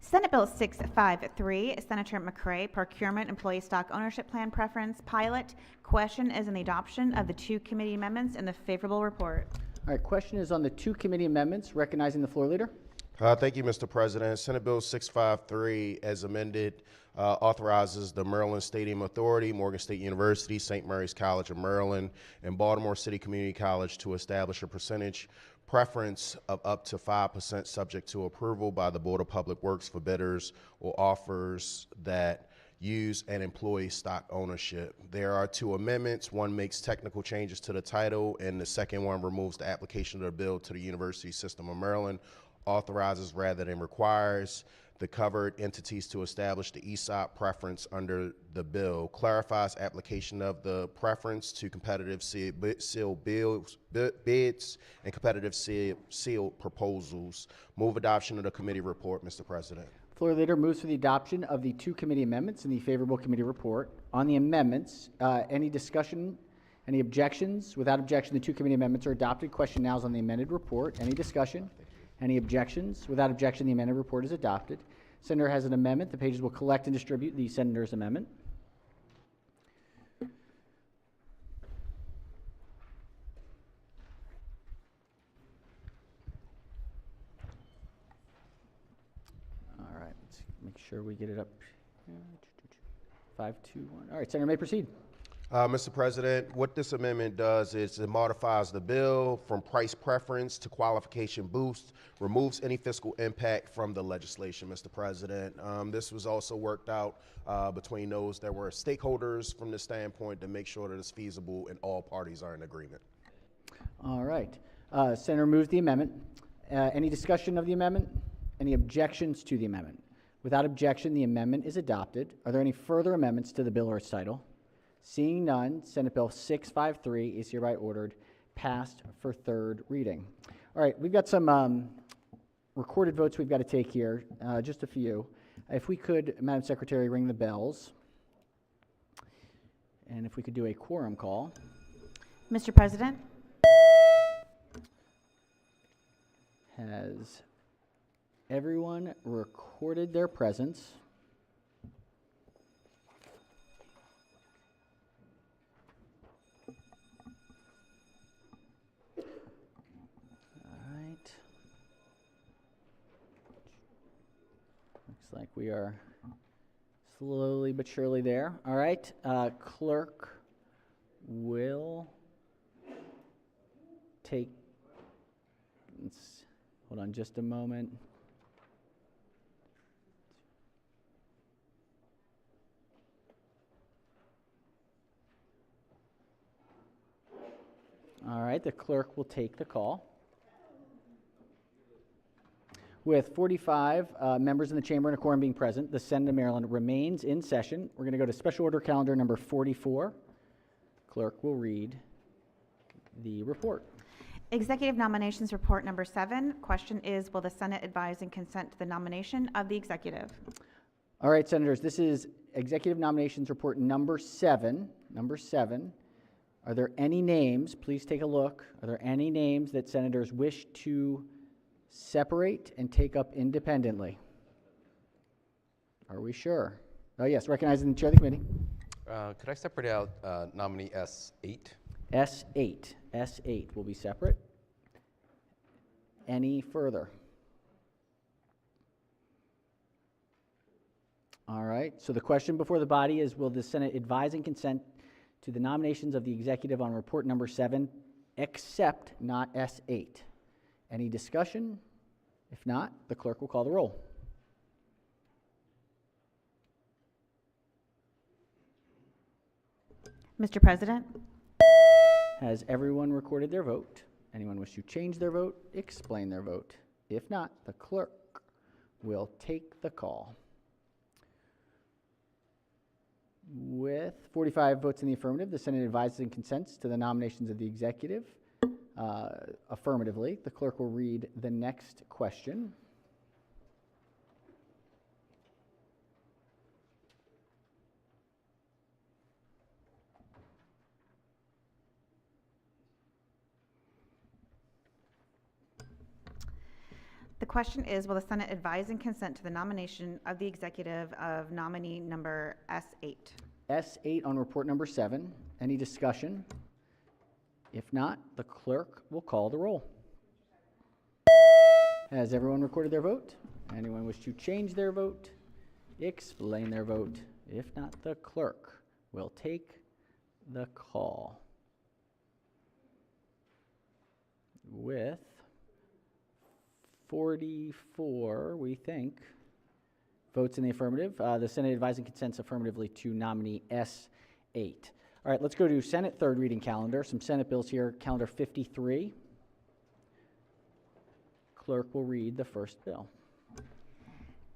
Senate Bill 653, Senator McCray, Procurement Employee Stock Ownership Plan Preference Pilot. Question is on the adoption of the 2 committee amendments and the favorable report. All right, question is on the 2 committee amendments. Recognizing the floor leader. Thank you, Mr. President. Senate Bill 653, as amended, authorizes the Maryland Stadium Authority, Morgan State University, St. Mary's College of Maryland, and Baltimore City Community College to establish a percentage preference of up to 5% subject to approval by the Board of Public Works for bidders or offers that use and employee stock ownership. There are 2 amendments. One makes technical changes to the title, and the second one removes the application of the bill to the University System of Maryland, authorizes rather than requires the covered entities to establish the ESOP preference under the bill, clarifies application of the preference to competitive sealed bids and competitive sealed proposals. Move adoption of the committee report, Mr. President. Floor leader moves for the adoption of the 2 committee amendments and the favorable committee report. On the amendments, any discussion, any objections? Without objection, the 2 committee amendments are adopted. Question now is on the amended report. Any discussion? Any objections? Without objection, the amended report is adopted. Senator has an amendment. The pages will collect and distribute the senator's amendment. All right, let's make sure we get it up. 521. All right, Senator may proceed. Mr. President, what this amendment does is it modifies the bill from price preference to qualification boost, removes any fiscal impact from the legislation, Mr. President. This was also worked out between those that were stakeholders from this standpoint to make sure that it's feasible and all parties are in agreement. All right. Senator moves the amendment. Any discussion of the amendment? Any objections to the amendment? Without objection, the amendment is adopted. Are there any further amendments to the bill or its title? Seeing none, Senate Bill 653 is hereby ordered passed for third reading. All right, we've got some recorded votes we've got to take here, just a few. If we could, Madam Secretary, ring the bells. And if we could do a quorum call. Mr. President. Has everyone recorded their presence? Looks like we are slowly but surely there. All right, clerk will take, hold on just a moment. All right, the clerk will take the call. With 45 members in the chamber and a quorum being present, the Senate of Maryland remains in session. We're going to go to special order calendar number 44. Clerk will read the report. Executive Nominations Report number 7. Question is, will the Senate advise and consent to the nomination of the executive? All right, Senators, this is Executive Nominations Report number 7. Number 7. Are there any names? Please take a look. Are there any names that Senators wish to separate and take up independently? Are we sure? Oh, yes, recognizing the chair of the committee. Could I separate out nominee S8? S8. S8 will be separate. Any further? All right, so the question before the body is, will the Senate advise and consent to the nominations of the executive on report number 7, except not S8? Any discussion? If not, the clerk will call the roll. Mr. President? Has everyone recorded their vote? Anyone wish to change their vote, explain their vote? If not, the clerk will take the call. With 45 votes in the affirmative, the Senate advises and consents to the nominations of the executive affirmatively. The clerk will read the next question. The question is, will the Senate advise and consent to the nomination of the executive of nominee number S8? S8 on report number 7. Any discussion? If not, the clerk will call the roll. Has everyone recorded their vote? Anyone wish to change their vote? Explain their vote? If not, the clerk will take the call. With 44, we think, votes in the affirmative, the Senate advises and consents affirmatively to nominee S8. All right, let's go to Senate third reading calendar. Some Senate bills here, calendar 53. Clerk will read the first bill.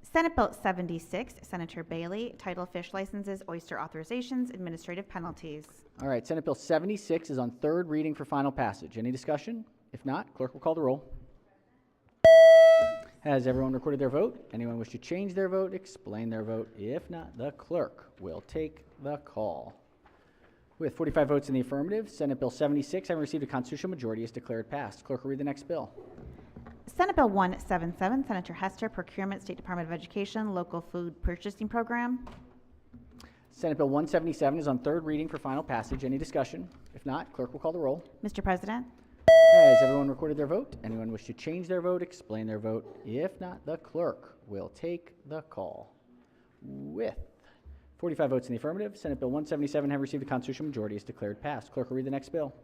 Senate Bill 76, Senator Bailey, title fish licenses, oyster authorizations, administrative penalties. All right, Senate Bill 76 is on third reading for final passage. Any discussion? If not, clerk will call the roll. Has everyone recorded their vote? Anyone wish to change their vote, explain their vote? If not, the clerk will take the call. With 45 votes in the affirmative, Senate Bill 76, having received a constitutional majority, is declared passed. Clerk will read the next bill. Senate Bill 177, Senator Hester, Procurement, State Department of Education, Local Food Purchasing Program. Senate Bill 177 is on third reading for final passage. Any discussion? If not, clerk will call the roll. Mr. President? Has everyone recorded their vote? Anyone wish to change their vote, explain their vote? If not, the clerk will take the call. With 45 votes in the affirmative, Senate Bill 177, having received a constitutional majority, is declared passed. Clerk will read the next bill.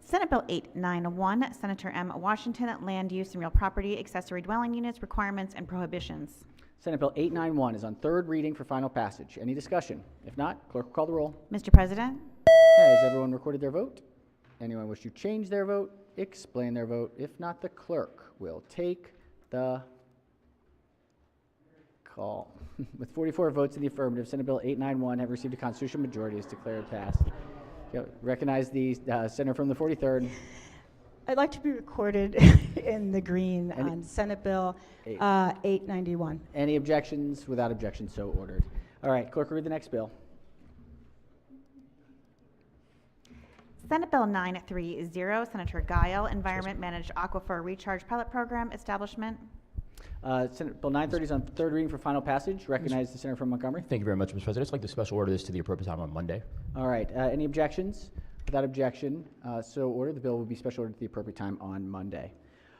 Senate Bill 891, Senator M. Washington, Land Use and Real Property, Accessory Dwelling Units, Requirements and Prohibitions. Senate Bill 891 is on third reading for final passage. Any discussion? If not, clerk will call the roll. Mr. President? Has everyone recorded their vote? Anyone wish to change their vote, explain their vote? If not, the clerk will take the call. With 44 votes in the affirmative, Senate Bill 891 have received a constitutional majority, is declared passed. Recognize the senator from the 43rd. I'd like to be recorded in the green on Senate Bill 891. Any objections? Without objection, so ordered. All right, clerk will read the next bill. Senate Bill 930, Senator Guile, Environment Managed Aquifer Recharge Pilot Program Establishment. Senate Bill 930 is on third reading for final passage. Recognize the senator from Montgomery. Thank you very much, Mr. President. I'd just like to special order this to the appropriate time on Monday. All right. Any objections? Without objection, so ordered. The bill will be special ordered to the appropriate time on Monday.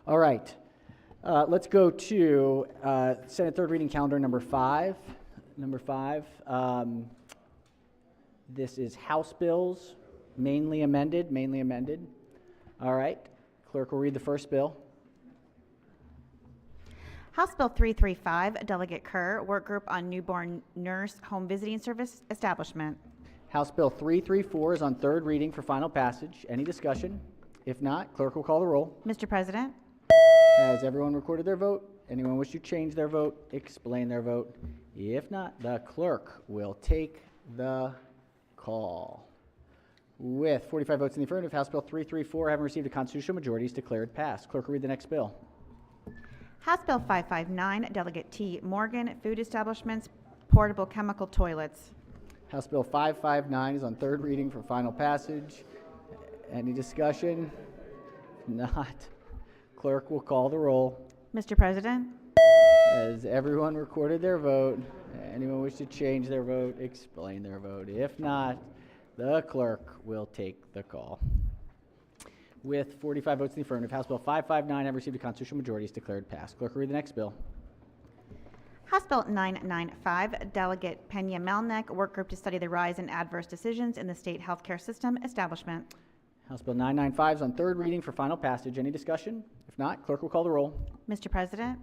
All right. Let's go to Senate third reading calendar number 5. Number 5. This is House bills, mainly amended. All right. Clerk will read the first bill. House Bill 335, Delegate Kerr, Work Group on Newborn Nurse Home Visiting Service Establishment. House Bill 334 is on third reading for final passage. Any discussion? If not, clerk will call the roll. Mr. President? Has everyone recorded their vote? Anyone wish to change their vote, explain their vote? If not, the clerk will take the call. With 45 votes in the affirmative, House Bill 334, having received a constitutional majority, is declared passed. Clerk will read the next bill. House Bill 559, Delegate T. Morgan, Food Establishments, Portable Chemical Toilets. House Bill 559 is on third reading for final passage. Any discussion? Not. Clerk will call the roll. Mr. President? Has everyone recorded their vote? Anyone wish to change their vote, explain their vote? If not, the clerk will take the call. With 45 votes in the affirmative, House Bill 559 have received a constitutional majority, is declared passed. Clerk will read the next bill. House Bill 995, Delegate Pena Melnick, Work Group to Study the Rise in Adverse Decisions in the State Healthcare System Establishment. House Bill 995 is on third reading for final passage. Any discussion? If not, clerk will call the roll. Mr. President?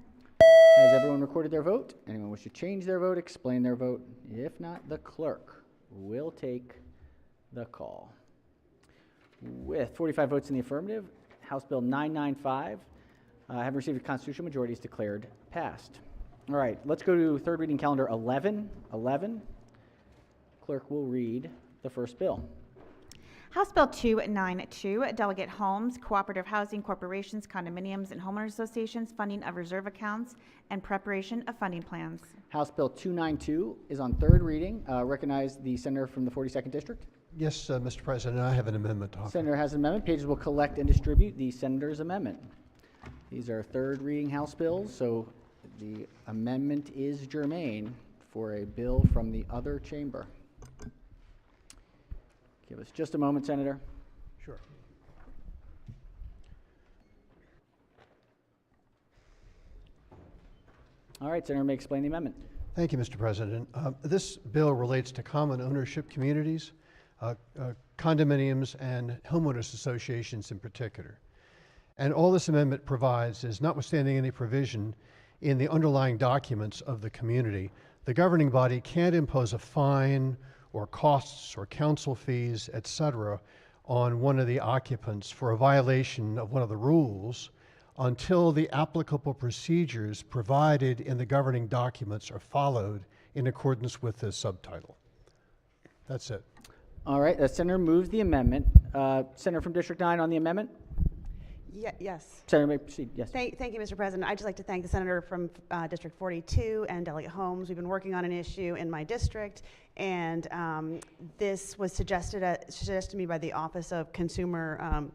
Has everyone recorded their vote? Anyone wish to change their vote, explain their vote? If not, the clerk will take the call. With 45 votes in the affirmative, House Bill 995 have received a constitutional majority, is declared passed. All right, let's go to third reading calendar 11. Clerk will read the first bill. House Bill 292, Delegate Holmes, Cooperative Housing Corporations, Condominiums, and Homeowners Associations, Funding of Reserve Accounts, and Preparation of Funding Plans. House Bill 292 is on third reading. Recognize the senator from the 42nd District. Yes, Mr. President, I have an amendment to offer. Senator has an amendment. Pages will collect and distribute the senator's amendment. These are third reading House bills, so the amendment is germane for a bill from the other chamber. Give us just a moment, Senator. Sure. All right, Senator may explain the amendment. Thank you, Mr. President. This bill relates to common ownership communities, condominiums, and homeowners associations in particular. And all this amendment provides is, notwithstanding any provision in the underlying documents of the community, the governing body can't impose a fine or costs or council fees, et cetera, on one of the occupants for a violation of one of the rules until the applicable procedures provided in the governing documents are followed in accordance with this subtitle. That's it. All right, the senator moves the amendment. Senator from District 9 on the amendment. Yes. Senator may proceed. Yes. Thank you, Mr. President. I'd just like to thank the senator from District 42 and Delegate Holmes. We've been working on an issue in my district, and this was suggested to me by the Office of Consumer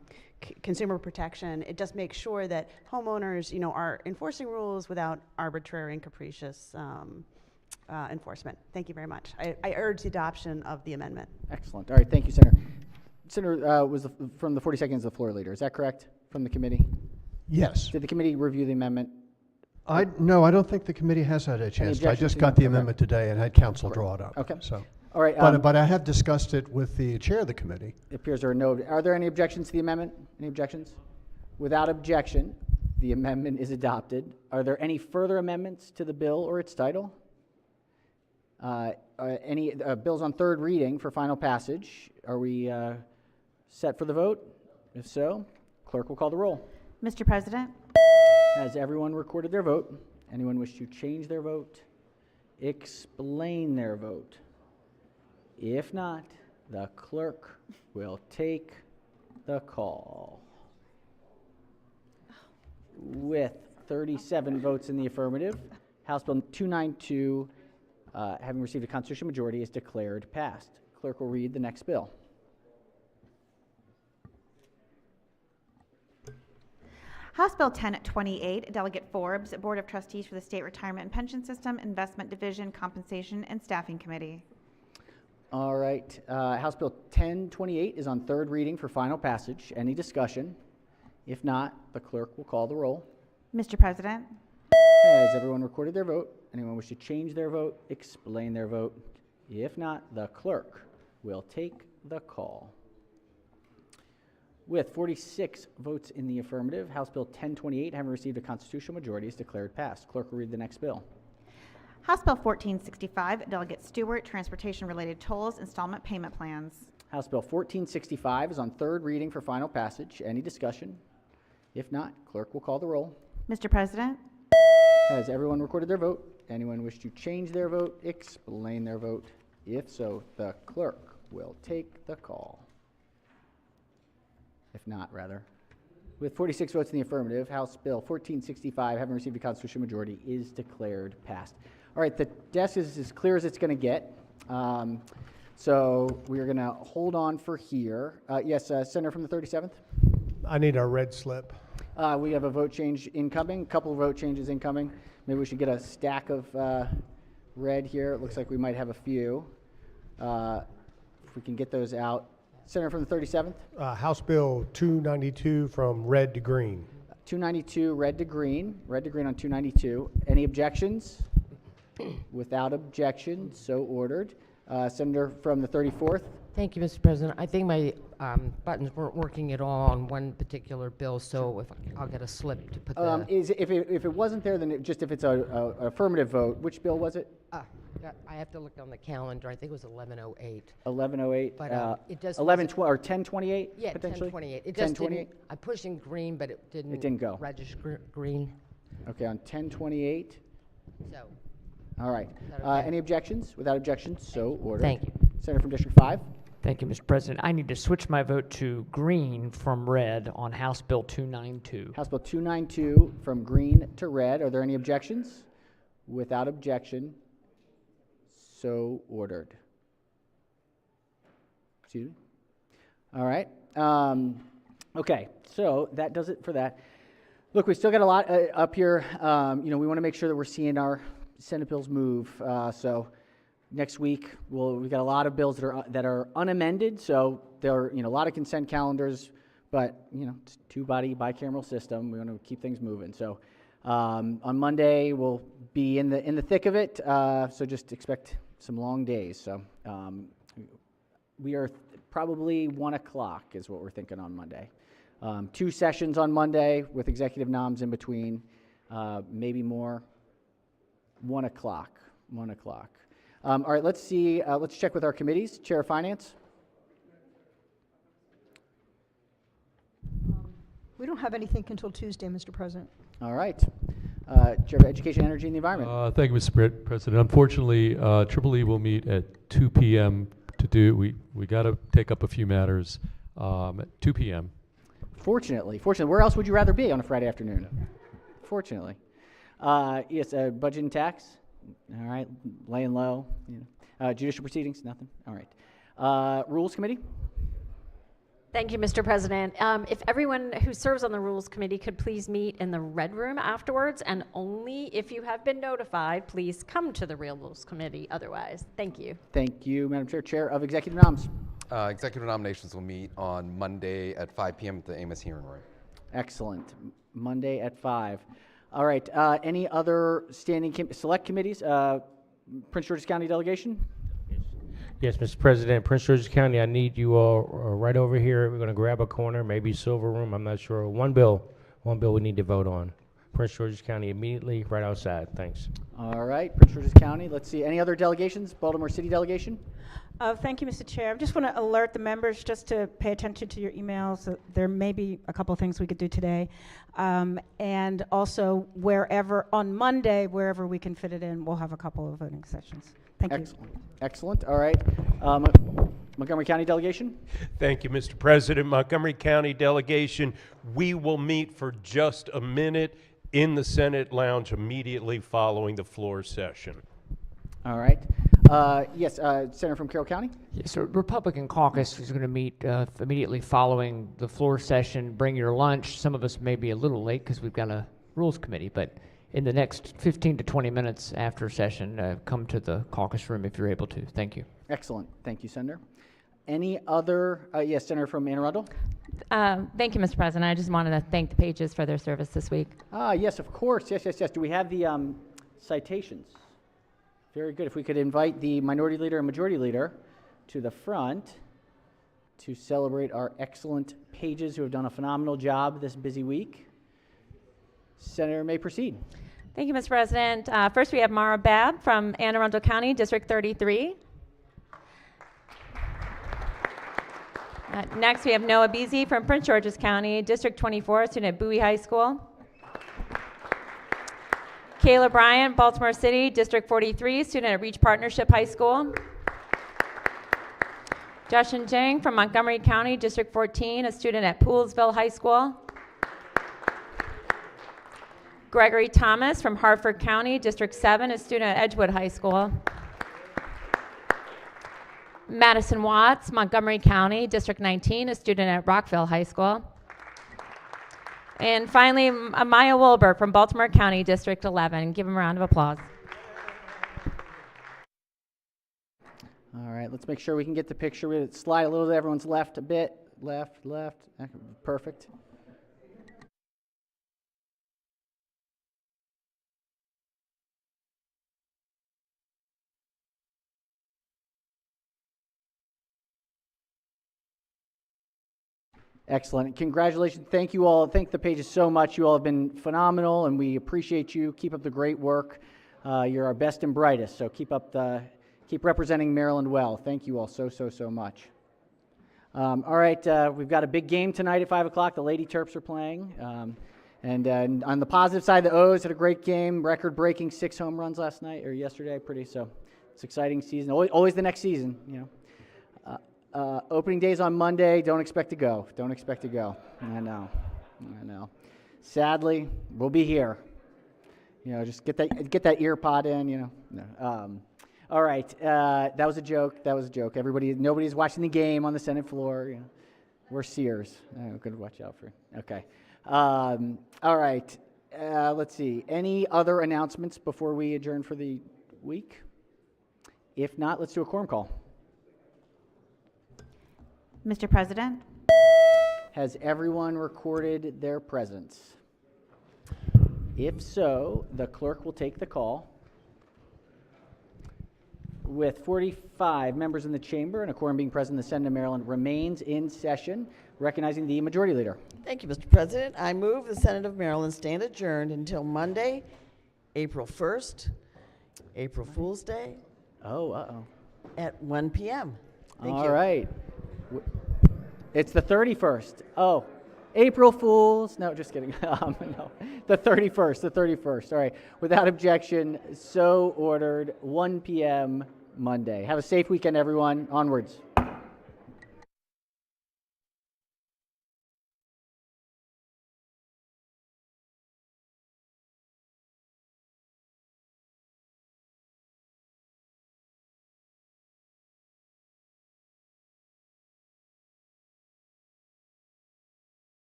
Protection. It just makes sure that homeowners, are enforcing rules without arbitrary and capricious enforcement. Thank you very much. I urge the adoption of the amendment. Excellent. All right, thank you, Senator. Senator was from the 42nd is the floor leader. Is that correct? From the committee? Yes. Did the committee review the amendment? No, I don't think the committee has had a chance. I objections just to got the the amendment today and had council draw it up. Okay. So. All right. But I have discussed it with the chair of the committee. It appears there are no. Are there any objections to the amendment? Any objections? Without objection, the amendment is adopted. Are there any further amendments to the bill or its title? Any bills on third reading for final passage? Are we set for the vote? If so, clerk will call the roll. Mr. President? Has everyone recorded their vote? Anyone wish to change their vote? Explain their vote? If not, the clerk will take the call. With 37 votes in the affirmative, House Bill 292, having received a constitutional majority, is declared passed. Clerk will read the next bill. House Bill 1028, Delegate Forbes, Board of Trustees for the State Retirement and Pension System, Investment Division, Compensation and Staffing Committee. All right, House Bill 1028 is on third reading for final passage. Any discussion? If not, the clerk will call the roll. Mr. President? Has everyone recorded their vote? Anyone wish to change their vote? Explain their vote? If not, the clerk will take the call. With 46 votes in the affirmative, House Bill 1028, having received a constitutional majority, is declared passed. Clerk will read the next bill. House Bill 1465, Delegate Stewart, Transportation-Related Tolls, Installment Payment Plans. House Bill 1465 is on third reading for final passage. Any discussion? If not, clerk will call the roll. Mr. President? Has everyone recorded their vote? Anyone wish to change their vote? Explain their vote? If so, the clerk will take the call. if not, rather. With 46 votes in the affirmative, House Bill 1465, having received a constitutional majority, is declared passed. All right, the desk is as clear as it's going to get. So we're going to hold on for here. Yes, Senator from the 37th? I need a red slip. We have a vote change incoming, a couple of vote changes incoming. Maybe we should get a stack of red here. It looks like we might have a few. If we can get those out. Senator from the 37th? House Bill 292 from red to green. 292, red to green on 292. Any objections? Without objection, so ordered. Senator from the 34th? Thank you, Mr. President. I think my buttons weren't working at all on one particular bill, so if I'll get a slip to put the... If it wasn't there, then if it's an affirmative vote, which bill was it? I have to look on the calendar. I think it was 1108. 1108. But it does... 1028? Yeah, potentially? 1028. It just 1028? didn't... I'm pushing green, but it didn't go. Register green. Okay, on 1028. So... All right. Okay? Any objections? Without objections, so ordered. Thank you. Senator from District 5? Thank you, Mr. President. I need to switch my vote to green from red on House Bill 292. House Bill 292 from green to red. Are there any objections? Without objection, so ordered. Excuse me? All right. Okay, so that does it for that. Look, we still got a lot up here. We want to make sure that we're seeing our Senate bills move. So next week, we've got a lot of bills that are unamended. So there are a lot of consent calendars, but it's two-body bicameral system. We want to keep things moving. So on Monday, we'll be in the thick of it. So just expect some long days. So we are probably 1 o'clock is what we're thinking on Monday. 2 sessions on Monday with executive noms in between, maybe more. 1 o'clock. 1 o'clock. All right, let's see. Let's check with our committees. Chair of Finance. We don't have anything until Tuesday, Mr. President. All right. Chair of Education, Energy, and the Environment. Thank you, Mr. President. Unfortunately, Triple E will meet at 2 p.m. to do. We got to take up a few matters at 2 p.m. Fortunately, where else would you rather be on a Friday afternoon? Fortunately. Yes, budget and tax. All right, laying low. Judicial proceedings, nothing. All right. Rules Committee. Thank you, Mr. President. If everyone who serves on the Rules Committee could please meet in the red room afterwards, and only if you have been notified, please come to the Rules Committee otherwise. Thank you. Thank you, Madam Chair. Chair of Executive Noms. Executive nominations will meet on Monday at 5 p.m. at the Amos Hearing Room. Excellent. Monday at 5. All right. Any other standing select committees? Prince George's County delegation? Yes, Mr. President, Prince George's County, I need you all right over here. We're going to grab a corner, maybe Silver Room, I'm not sure. One bill we need to vote on. Prince George's County immediately right outside. Thanks. All right, Prince George's County. Let's see. Any other delegations? Baltimore City delegation? Thank you, Mr. Chair. I just want to alert the members just to pay attention to your emails. There may be a couple of things we could do today. And also, on Monday, wherever we can fit it in, we'll have a couple of voting sessions. Thank you. Excellent. All right. Montgomery County delegation? Thank you, Mr. President. Montgomery County delegation, we will meet for just a minute in the Senate lounge immediately following the floor session. All right. Yes, Senator from Carroll County? Yes, so Republican caucus is going to meet immediately following the floor session. Bring your lunch. Some of us may be a little late because we've got a Rules Committee, but in the next 15 to 20 minutes after session, come to the caucus room if you're able to. Thank you. Excellent. Thank you, Senator. Any other? Yes, Senator from Anne Arundel? Thank you, Mr. President. I just wanted to thank the Pages for their service this week. Yes, of course. Yes. Do we have the citations? Very good. If we could invite the Minority Leader and Majority Leader to the front to celebrate our excellent Pages who have done a phenomenal job this busy week. Senator may proceed. Thank you, Mr. President. First, we have Mara Babb from Anne Arundel County, District 33. Next, we have Noah Beasy from Prince George's County, District 24, student at Bowie High School. Kayla Bryant, Baltimore City, District 43, student at Reach Partnership High School. Justin Jang from Montgomery County, District 14, a student at Poolsville High School. Gregory Thomas from Hartford County, District 7, a student at Edgewood High School. Madison Watts, Montgomery County, District 19, a student at Rockville High School. And finally, Maya Wilbur from Baltimore County, District 11. Give them a round of applause. All right, let's make sure we can get the picture. We slide a little to everyone's left a bit. Left. Perfect. Excellent. Congratulations. Thank you all. Thank the pages so much. You all have been phenomenal, and we appreciate you. Keep up the great work. You're our best and brightest, so keep representing Maryland well. Thank you all so much. All right, we've got a big game tonight at 5 o'clock. The Lady Terps are playing. And on the positive side, the O's had a great game, record-breaking 6 home runs yesterday. So it's an exciting season. Always the next season, you know. Opening day's on Monday. Don't expect to go. I know. Sadly, we'll be here. You know, just get that ear pod in. You know. All right. That was a joke. Nobody's watching the game on the Senate floor. You know. We're Sears. I'm gonna watch out for. Okay. All right. Let's see. Any other announcements before we adjourn for the week? If not, let's do a quorum call. Mr. President? Has everyone recorded their presence? If so, the clerk will take the call. With 45 members in the chamber and a quorum being present, the Senate of Maryland remains in session, recognizing the Majority Leader. Thank you, Mr. President. I move the Senate of Maryland stand adjourned until Monday, April 1st, April Fool's Day. At 1 p.m. Thank you. All right. It's the 31st. Oh, April Fools. No, just kidding. No, the 31st. All right. Without objection, so ordered, 1 p.m. Monday. Have a safe weekend, everyone. Onwards.